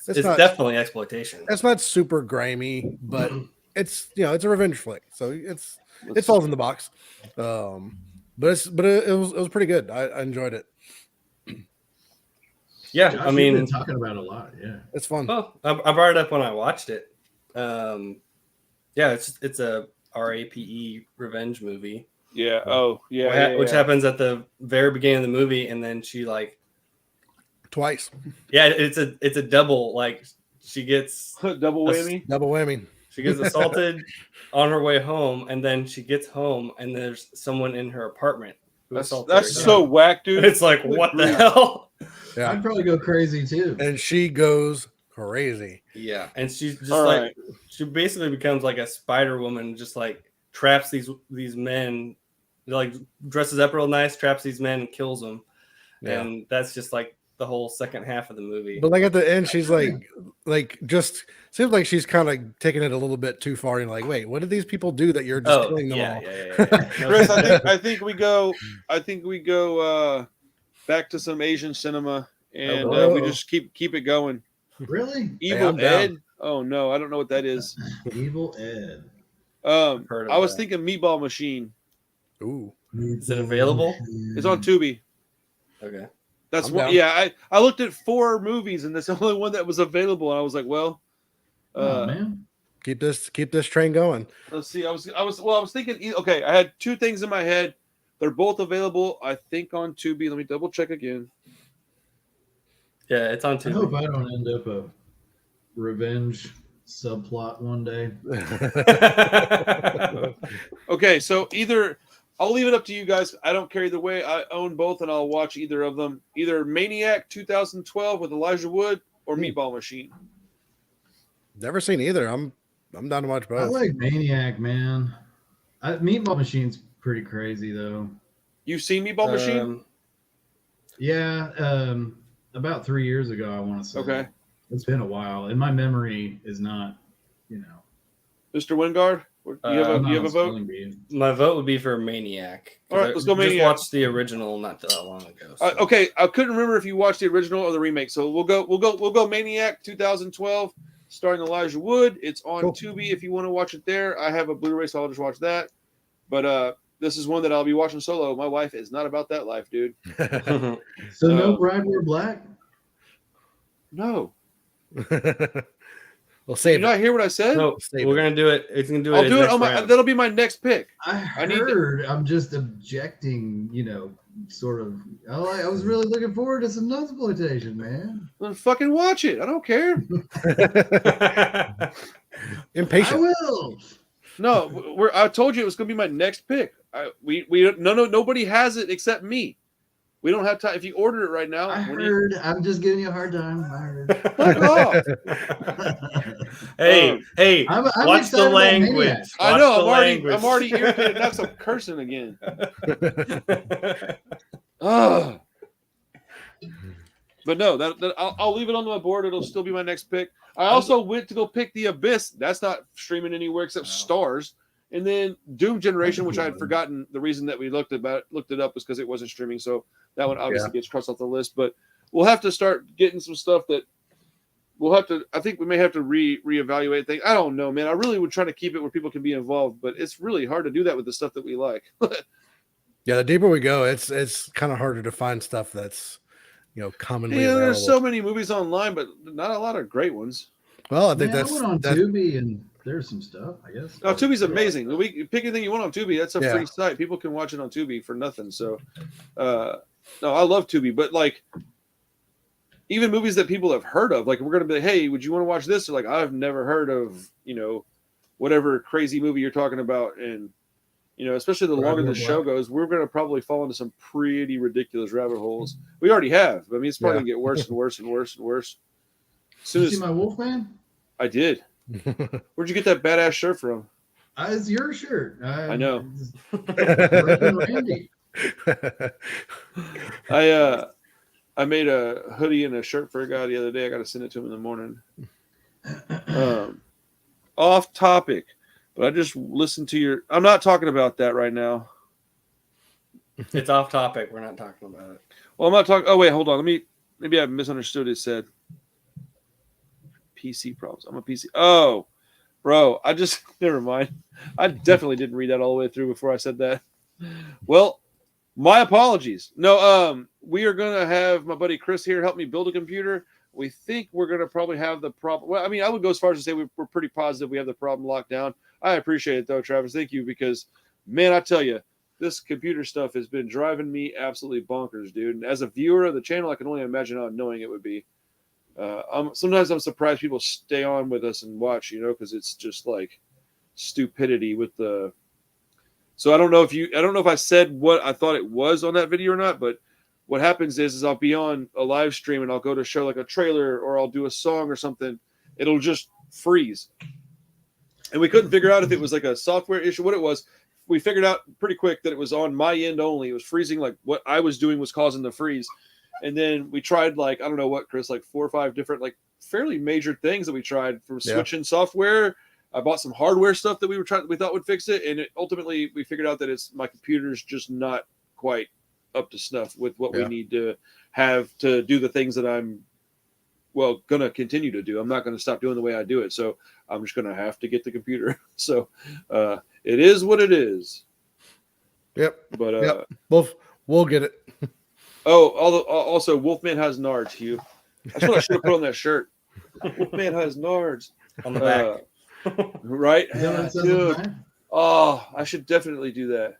It's definitely exploitation. It's not super grimy, but it's it's a revenge flick, so it falls in the box. But it was pretty good. I enjoyed it. Yeah, Josh, you've been talking about it a lot. Yeah, it's fun. Well, I brought it up when I watched it. Yeah, it's a RAPE revenge movie. Yeah. Oh, yeah. Which happens at the very beginning of the movie, and then she like twice. Yeah, it's a double. Like she gets double whammy. Double whammy. She gets assaulted on her way home, and then she gets home, and there's someone in her apartment, That's so whack, dude. It's like, what the hell? Yeah. I'd probably go crazy too. And she goes crazy. Yeah, and she's just All like right. she basically becomes like a Spider Woman, just like traps these men, like dresses up real nice, traps these men and kills them. Yeah. And that's just like the whole second half of the movie. But like at the end, she's like just seems like she's kind of taking it a little bit too far. And like, wait, what did these people do that you're just killing them all? Yeah. Chris, I think we go back to some Asian cinema, and we just keep it going. Really? Evil Ed? Oh no, I don't know what that is. Evil Ed. I was thinking Meatball Machine. Ooh, is it available? It's on Tubi. Okay. That's one. Yeah, I looked at 4 movies, and that's the only one that was available. And I was like, well, man, keep this train going. Let's see. I was thinking. Okay, I had 2 things in my head. They're both available, I think, on Tubi. Let me double check again. Yeah, it's on Tubi. I hope I don't end up a revenge subplot one day. Okay, so either I'll leave it up to you guys. I don't care either way. I own both, and I'll watch either of them. Either Maniac 2012 with Elijah Wood or Meatball Machine. Never seen either. I'm down to watch both. I like Maniac, man. Meatball Machine's pretty crazy though. You've seen Meatball Machine? Yeah, about 3 years ago, I want to say. Okay. It's been a while, and my memory is not, Mr. Wingard, you have a vote? My vote would be for Maniac. All right, let's go Maniac. Just watched the original not that long ago. So. Okay, I couldn't remember if you watched the original or the remake, so we'll go Maniac 2012, starring Elijah Wood. It's on Tubi if you want to watch it there. I have a Blu-ray, so I'll just watch that. But this is one that I'll be watching solo. My wife is not about that life, dude. So no Bride We're Black? No. We'll save. Did you not hear what I said? No, we're gonna do it. It's gonna do it. I'll do it. That'll be my next pick. I'm just objecting. Sort of. I was really looking forward to some nutsploitation, man. Then fucking watch it. I don't care. Impatient. I will. No, I told you it was gonna be my next pick. Nobody has it except me. We don't have time. If you order it right now, I'm just giving you a hard time. I heard. Fuck off. Hey, I'm watch the language. I know. I'm already irritated. Now I'm cursing again. But no, I'll leave it on my board. It'll still be my next pick. I also went to go pick The Abyss. That's not streaming anywhere except Stars. And then Doom Generation, which I had forgotten. The reason that we looked it up was because it wasn't streaming. So that one obviously gets crossed off the list. But we'll have to start getting some stuff that we'll have to. I think we may have to reevaluate things. I don't know, man. I really would try to keep it where people can be involved, but it's really hard to do that with the stuff that we like. Yeah, the deeper we go, it's kind of harder to find stuff that's commonly. Yeah, available. there's so many movies online, but not a lot of great ones. Well, I think I went on Tubi and there's some stuff, I guess. No, Tubi's amazing. Pick anything you want on Tubi. That's a free site. People can watch it on Tubi for nothing. So, no, I love Tubi, but like even movies that people have heard of, like we're gonna be like, hey, would you want to watch this? Or like, I've never heard of whatever crazy movie you're talking about, and especially the longer the show goes, we're gonna probably fall into some pretty ridiculous rabbit holes. We already have. I mean, it's probably gonna get worse and worse and worse and worse. Did you see my Wolfman? I did. Where'd you get that badass shirt from? It's your shirt. I know. Randy. I made a hoodie and a shirt for a guy the other day. I got to send it to him in the morning. Off topic, but I just listened to your. I'm not talking about that right now. It's off topic. We're not talking about it. Well, I'm not talking. Oh wait, hold on. Maybe I misunderstood. It said PC problems. I'm a PC. Oh, bro, I just never mind. I definitely didn't read that all the way through before I said that. Well, my apologies. No, we are gonna have my buddy Chris here help me build a computer. We think we're gonna probably have the problem. Well, I mean, I would go as far as to say we're pretty positive we have the problem locked down. I appreciate it though, Travis. Thank you, because man, I tell you, this computer stuff has been driving me absolutely bonkers, dude. And as a viewer of the channel, I can only imagine how annoying it would be. Sometimes I'm surprised people stay on with us and watch, because it's just like stupidity with the. So I don't know if I said what I thought it was on that video or not, but what happens is I'll be on a live stream and I'll go to show like a trailer or I'll do a song or something. It'll just freeze. And we couldn't figure out if it was like a software issue, what it was. We figured out pretty quick that it was on my end only. It was freezing, like what I was doing was causing the freeze. And then we tried like, I don't know what, Chris, like 4 or 5 different, like fairly major things that we tried from switching software. I bought some hardware stuff that we thought would fix it. And ultimately we figured out that my computer's just not quite up to snuff with what we need to have to do the things that I'm going to continue to do. I'm not going to stop doing the way I do it. So I'm just going to have to get the computer. So it is what it is. Yep. But we'll get it. Also Wolfman has nards, Hugh. That's what I should have put on that shirt. Wolfman has nards on the back. Right? Yeah, dude. Oh, I should definitely do that.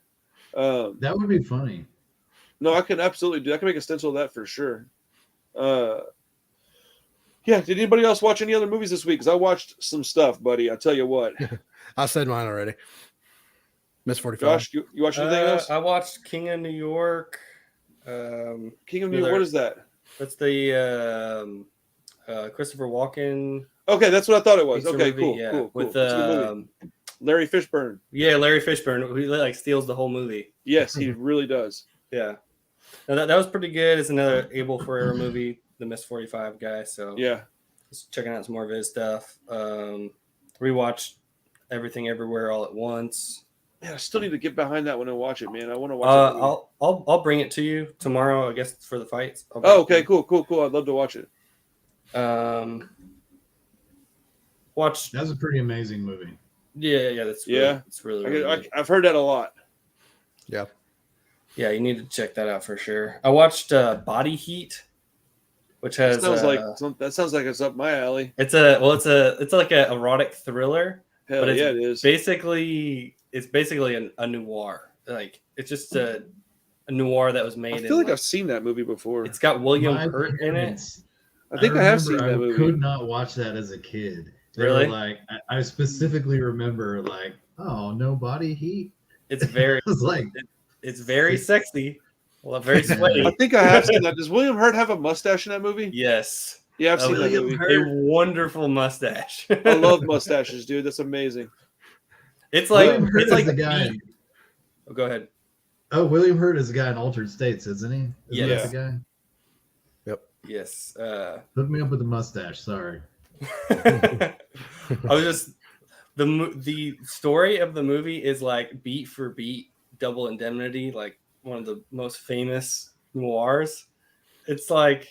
That would be funny. No, I can absolutely do. I can make a stencil of that for sure. Yeah. Did anybody else watch any other movies this week? Because I watched some stuff, buddy. I tell you what. I said mine already. Miss 45. Josh, you watched anything else? I watched King of New York. King of New York. What is that? That's the Christopher Walken. Okay, that's what I thought it was. Okay, movie, cool, yeah. cool. With Larry Fishburne. Yeah, Larry Fishburne. He like steals the whole movie. Yes, he really does. Yeah. Now that was pretty good. It's another Abel Ferrara movie, the Miss 45 guy. So yeah, just checking out some more of his stuff. Rewatched Everything Everywhere All at Once. Yeah, I still need to get behind that one and watch it, man. I want to watch it. I'll bring it to you tomorrow, I guess, for the fights. Okay, cool. I'd love to watch it. That's a pretty amazing movie. Yeah, that's really, it's really, really I've heard that a lot. Yeah, you need to check that out for sure. I watched Body Heat, which has that sounds like it's up my alley. It's like an erotic thriller. Hell yeah, it is. It's basically a noir. Like it's just a noir that was made. I feel like I've seen that movie before. It's got William Hurt in it. I think I have seen that movie. I could not watch that as a kid. Really? Like I specifically remember like, oh, no body heat. It's very it's very sexy. Well, very sweaty. I think I have seen that. Does William Hurt have a mustache in that movie? Yes. Yeah, I've seen that movie. A wonderful mustache. I love mustaches, dude. That's amazing. It's like the guy. Oh, go ahead. Oh, William Hurt is the guy in Altered States, isn't he? Isn't that the guy? Yep. Yes. Hook me up with the mustache. Sorry. I was just the story of the movie is like beat for beat Double Indemnity, like one of the most famous noirs. It's like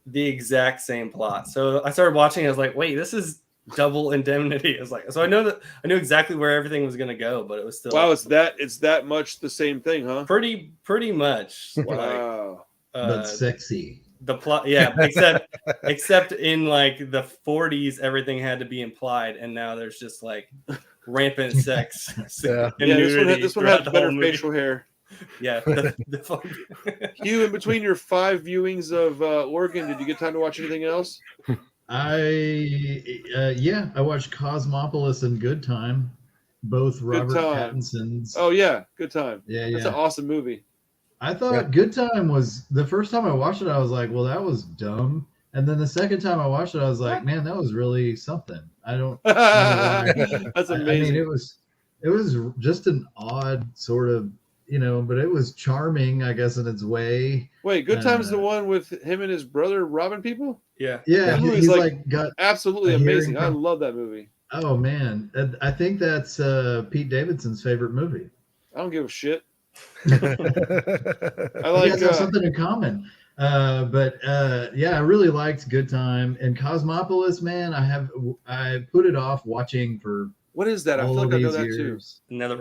the exact same plot. So I started watching. I was like, wait, this is Double Indemnity. I was like, so I knew exactly where everything was gonna go, but it was still it's that much the same thing, huh? Pretty much. Wow. But sexy. The plot, except in like the 40s, everything had to be implied, and now there's just like rampant sex. This one has better facial hair. Yeah. Hugh, in between your 5 viewings of Oregon, did you get time to watch anything else? I watched Cosmopolis and Good Time, both Robert Pattinson's. Oh yeah, Good Time. Yeah, that's an awesome movie. I thought Good Time was the first time I watched it. I was like, well, that was dumb. And then the second time I watched it, I was like, man, that was really something. I don't know why. That's amazing. I mean, it was just an odd sort of, but it was charming, I guess, in its way. Wait, Good Time's the one with him and his brother robbing people? Yeah. Yeah, he's like got absolutely amazing. I love that movie. Oh man, I think that's Pete Davidson's favorite movie. I don't give a shit. I like. You guys have something in common. I really liked Good Time and Cosmopolis. Man, I put it off watching for. What is that? I feel like I know that too.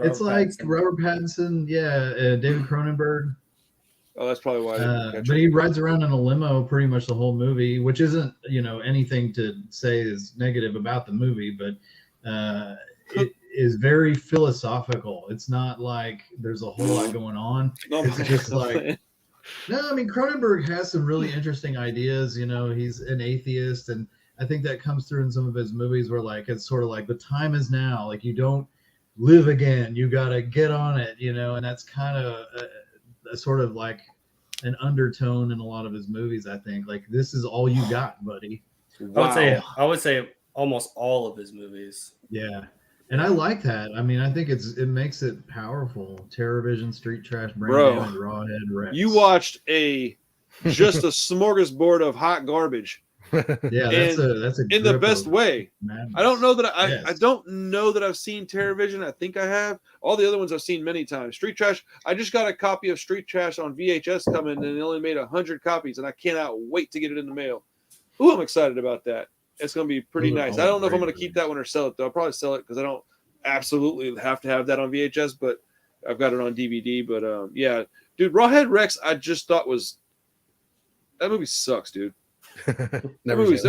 It's like Robert Pattinson, David Cronenberg. Oh, that's probably why. But he rides around in a limo pretty much the whole movie, which isn't anything to say is negative about the movie, but it is very philosophical. It's not like there's a whole lot going on. It's just like. No, I mean Cronenberg has some really interesting ideas. He's an atheist, and I think that comes through in some of his movies where like it's sort of like the time is now. Like you don't live again. You got to get on it, you know, and that's kind of a sort of like an undertone in a lot of his movies. I think like this is all you got, buddy. Wow. I would say almost all of his movies. Yeah. And I like that. I mean, I think it makes it powerful. TerrorVision, Street Trash, Brain Damage, Rawhead, Rex. You watched just a smorgasbord of hot garbage. Yeah, that's a in the best way. Madness. I don't know that I don't know that I've seen TerrorVision. I think I have. All the other ones I've seen many times. Street Trash. I just got a copy of Street Trash on VHS coming, and they only made 100 copies, and I cannot wait to get it in the mail. Ooh, I'm excited about that. It's going to be pretty nice. I don't know if I'm going to keep that one or sell it, though. I'll probably sell it because I don't absolutely have to have that on VHS, but I've got it on DVD. But yeah, dude, Rawhead Rex, I just thought that movie sucks, dude. Never it's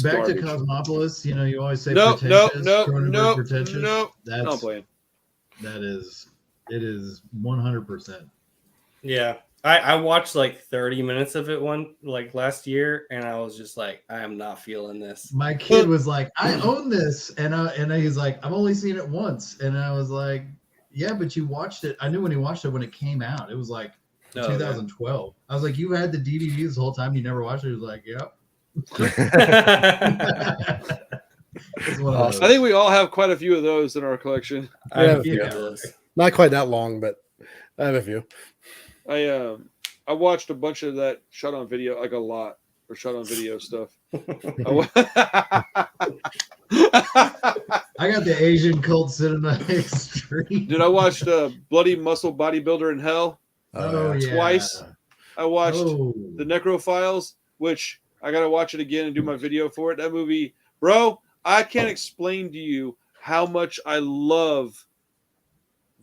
back garbage. to Cosmopolis. You know, you always say no. pretentious. That's not playing. It is 100%. Yeah. I watched like 30 minutes of it last year, and I was just like, I am not feeling this. My kid was like, I own this, and he's like, I've only seen it once, and I was like, yeah, but you watched it. I knew when he watched it when it came out. It was like 2012. Yeah. I was like, you had the DVD this whole time, you never watched it. He was like, yep. I think we all have quite a few of those in our collection. I have a few of those. Not quite that long, but I have a few. I watched a bunch of that shot on video, like a lot, or shot on video stuff. I got the Asian Cult Cinema Extreme. Dude, I watched Bloody Muscle Bodybuilder in Hell twice. I watched the Necrophiles, which I got to watch it again and do my video for it. That movie, bro, I can't explain to you how much I love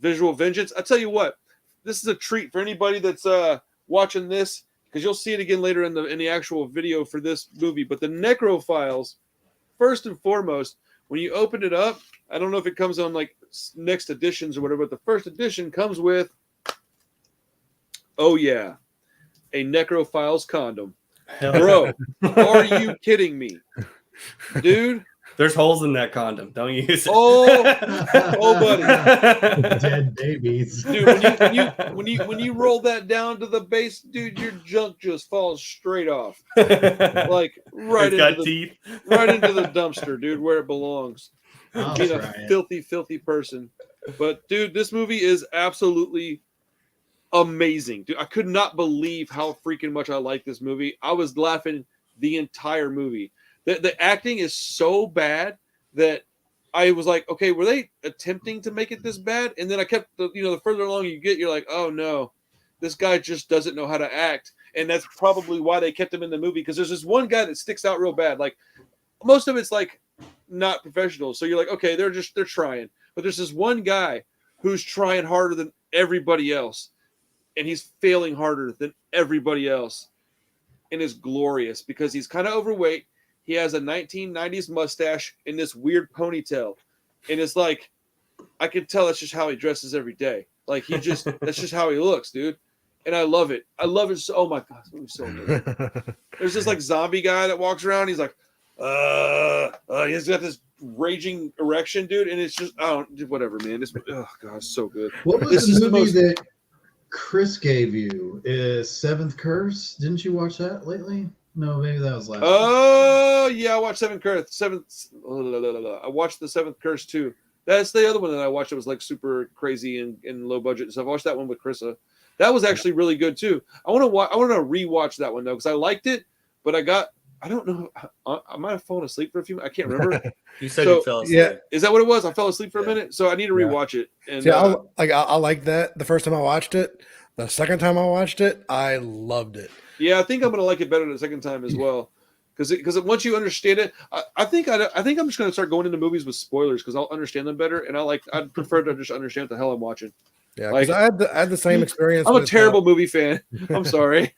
Visual Vengeance. I tell you what, this is a treat for anybody that's watching this, because you'll see it again later in the actual video for this movie. But the Necrophiles, first and foremost, when you open it up, I don't know if it comes on like next editions or whatever, but the first edition comes with, a Necrophiles condom. Bro, are you kidding me? Dude, there's holes in that condom. Don't use it. Oh, buddy. Dead babies. Dude, when you roll that down to the base, dude, your junk just falls straight off. Like right into the dumpster, dude, where it belongs. Being a filthy, filthy person. But dude, this movie is absolutely amazing. Dude, I could not believe how freaking much I like this movie. I was laughing the entire movie. The acting is so bad that I was like, okay, were they attempting to make it this bad? And then I kept, the further along you get, you're like, oh no, this guy just doesn't know how to act. And that's probably why they kept him in the movie, because there's this one guy that sticks out real bad. Like most of it's like not professional. So you're like, okay, they're trying. But there's this one guy who's trying harder than everybody else. And he's failing harder than everybody else. And it's glorious because he's kind of overweight. He has a 1990s mustache in this weird ponytail. And it's like, I can tell that's just how he dresses every day. Like that's just how he looks, dude. And I love it. I love it. Oh my God, this movie's so good. There's this like zombie guy that walks around. He's like, he's got this raging erection, dude. And it's just, whatever, man. Oh God, it's so good. What was the movie that Chris gave you? Is Seventh Curse? Didn't you watch that lately? No, maybe that was last week. Yeah, I watched Seventh Curse. I watched the Seventh Curse too. That's the other one that I watched. It was like super crazy and low budget and stuff. I watched that one with Krissa. That was actually really good too. I want to rewatch that one though, because I liked it, but I don't know. I might have fallen asleep for a few. I can't remember. You said you fell asleep. Yeah. Is that what it was? I fell asleep for a minute, so I need to rewatch it. And I like that. The first time I watched it, the second time I watched it, I loved it. Yeah, I think I'm gonna like it better the second time as well, because once you understand it, I think I'm just gonna start going into movies with spoilers because I'll understand them better, and I'd prefer to just understand what the hell I'm watching. Yeah, because I had the same experience. I'm a terrible movie fan. I'm sorry.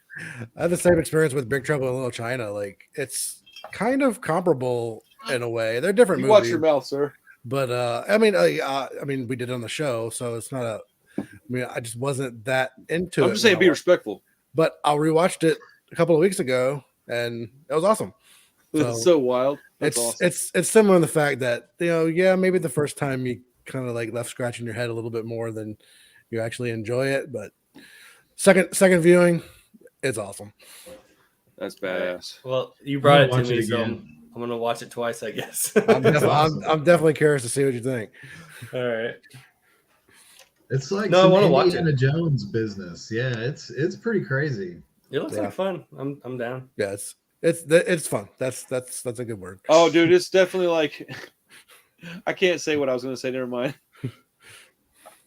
I had the same experience with Big Trouble in Little China. Like it's kind of comparable in a way. They're different movies. Watch your mouth, sir. But I mean, we did it on the show, so it's not a. I mean, I just wasn't that into it. I'm just saying, be respectful. But I rewatched it a couple of weeks ago, and it was awesome. It's so wild. That's awesome. It's similar in the fact that maybe the first time you kind of like left scratching your head a little bit more than you actually enjoy it. But second viewing, it's awesome. That's badass. Well, you brought it to me, so I'm gonna watch it twice, I guess. I'm definitely curious to see what you think. All right. It's like I want to watch Indiana Jones business. Yeah, it's pretty crazy. It looks like fun. I'm down. Yeah, it's fun. That's a good word. Oh, dude, it's definitely like I can't say what I was going to say. Never mind.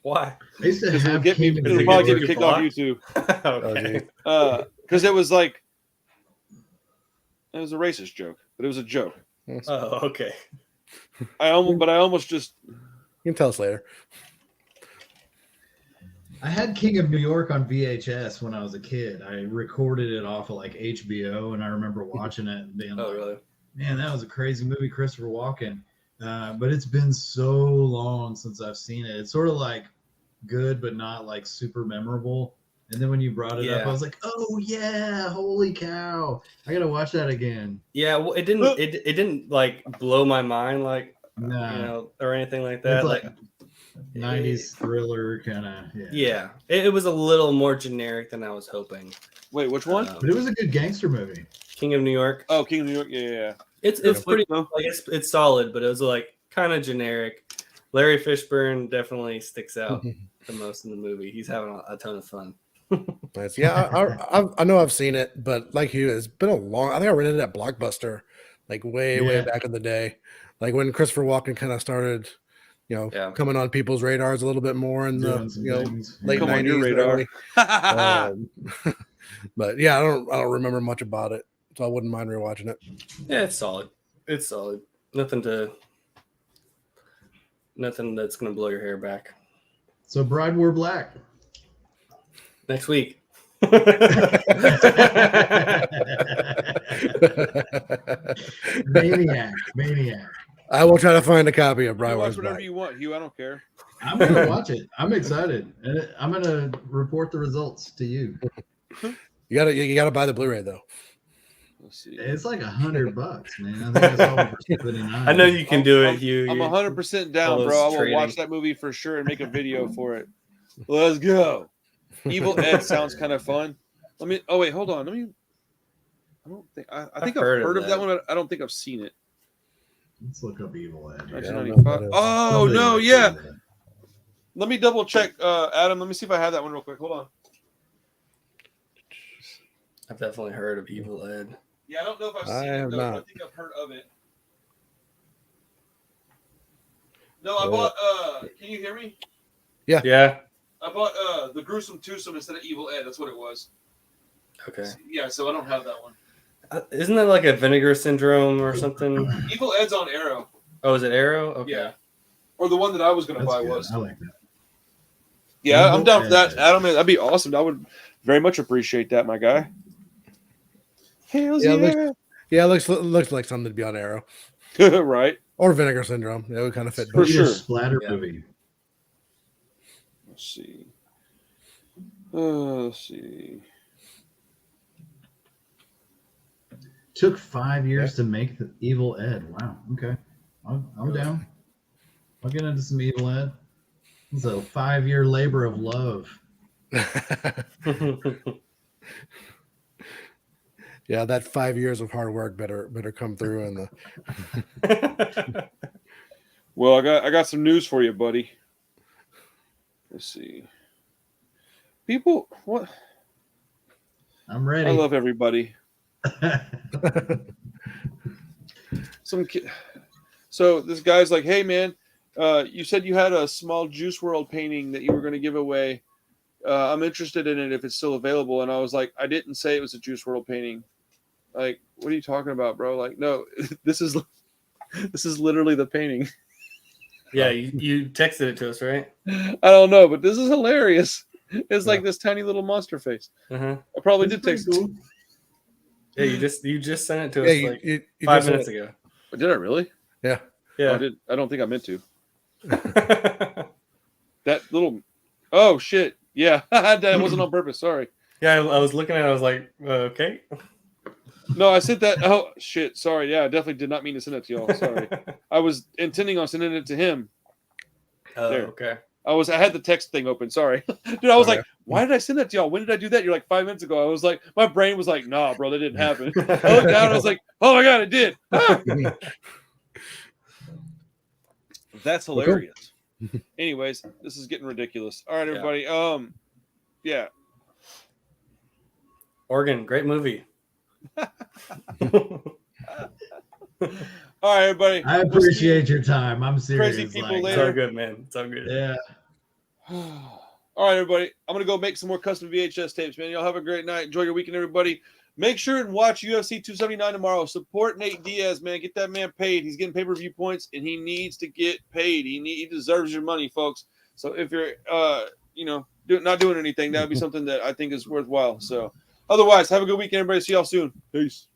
Why? I used to have it'll probably get me kicked off YouTube. Okay. Because it was like it was a racist joke, but it was a joke. Oh, okay. I almost just. You can tell us later. I had King of New York on VHS when I was a kid. I recorded it off of like HBO, and I remember watching it and being like, really? "Man, that was a crazy movie, Christopher Walken." But it's been so long since I've seen it. It's sort of like good, but not like super memorable. And then when you brought it up, I was like, "Oh yeah, holy cow! I gotta watch that again." Yeah, well, it didn't like blow my mind like or anything like that. It's like 90s thriller kind of. Yeah. It was a little more generic than I was hoping. Wait, which one? But it was a good gangster movie. King of New York. Oh, King of New York. Yeah. It's pretty like it's solid, but it was like kind of generic. Larry Fishburne definitely sticks out the most in the movie. He's having a ton of fun. Nice. Yeah, I know I've seen it, but like you, it's been a long. I think I rented it at Blockbuster, like way back in the day, like when Christopher Walken kind of started, coming on people's radars a little bit more in the late 90s. But yeah, I don't remember much about it, so I wouldn't mind rewatching it. Yeah, it's solid. It's solid. Nothing that's gonna blow your hair back. So Bride Wore Black. Next week. Maniac. I will try to find a copy of Bride Wore Black. Watch whatever you want, Hugh. I don't care. I'm gonna watch it. I'm excited, and I'm gonna report the results to you. You gotta buy the Blu-ray though. Let's see. It's like $100, man. I think I saw it for $79. I know you can do it, Hugh. I'm 100% down, bro. I will watch that movie for sure and make a video for it. Let's go. Evil Ed sounds kind of fun. Oh wait, hold on. I think I've heard of that one, but I don't think I've seen it. Let's look up Evil Ed. 1995. Oh no, yeah. Let me double check, Adam. Let me see if I have that one real quick. Hold on. I've definitely heard of Evil Ed. Yeah, I don't know if I've seen it, though, but I think I've heard of it. No, I bought. Can you hear me? Yeah. I bought The Gruesome Twosome instead of Evil Ed. That's what it was. Okay. Yeah, so I don't have that one. Isn't that like a Vinegar Syndrome or something? Evil Ed's on Arrow. Oh, is it Arrow? Okay. Yeah. Or the one that I was going to buy was. I like that. Yeah, I'm down for that, Adam. That'd be awesome. I would very much appreciate that, my guy. Hells yeah. It looks like something to be on Arrow. Right. Or Vinegar Syndrome. That would kind of fit. For sure. Splatter movie. Let's see. Let's see. Took 5 years to make the Evil Ed. Wow. Okay. I'm down. I'll get into some Evil Ed. It's a 5-year labor of love. Yeah, that 5 years of hard work better come through in the. Well, I got some news for you, buddy. Let's see. People, what? I'm ready. I love everybody. So this guy's like, hey man, you said you had a small Juice WRLD painting that you were going to give away. I'm interested in it if it's still available. And I was like, I didn't say it was a Juice WRLD painting. Like, what are you talking about, bro? Like, no, this is literally the painting. Yeah, you texted it to us, right? I don't know, but this is hilarious. It's like this tiny little monster face. Uh-huh. I probably did text it. Yeah, you just sent it to us you 5 minutes ago. Did I really? Yeah. Yeah. I don't think I meant to. That little. Oh shit! Yeah, that wasn't on purpose. Sorry. Yeah, I was looking at it. I was like, okay. No, I sent that. Oh shit! Sorry. Yeah, I definitely did not mean to send it to y'all. Sorry. I was intending on sending it to him. Oh, there. okay. I had the text thing open. Sorry, dude. I was like, why did I send that to y'all? When did I do that? You're like 5 minutes ago. I was like, my brain was like, nah, bro, that didn't happen. I looked down. I was like, oh my god, it did. That's hilarious. Anyways, this is getting ridiculous. All right, everybody. Yeah. Oregon, great movie. All right, everybody. I appreciate your time. I'm serious. Crazy people It's later. all good, man. It's all good. Yeah. All right, everybody. I'm gonna go make some more custom VHS tapes, man. Y'all have a great night. Enjoy your weekend, everybody. Make sure and watch UFC 279 tomorrow. Support Nate Diaz, man. Get that man paid. He's getting pay-per-view points, and he needs to get paid. He deserves your money, folks. So if you're not doing anything, that would be something that I think is worthwhile. So otherwise, have a good weekend, everybody. See y'all soon. Peace.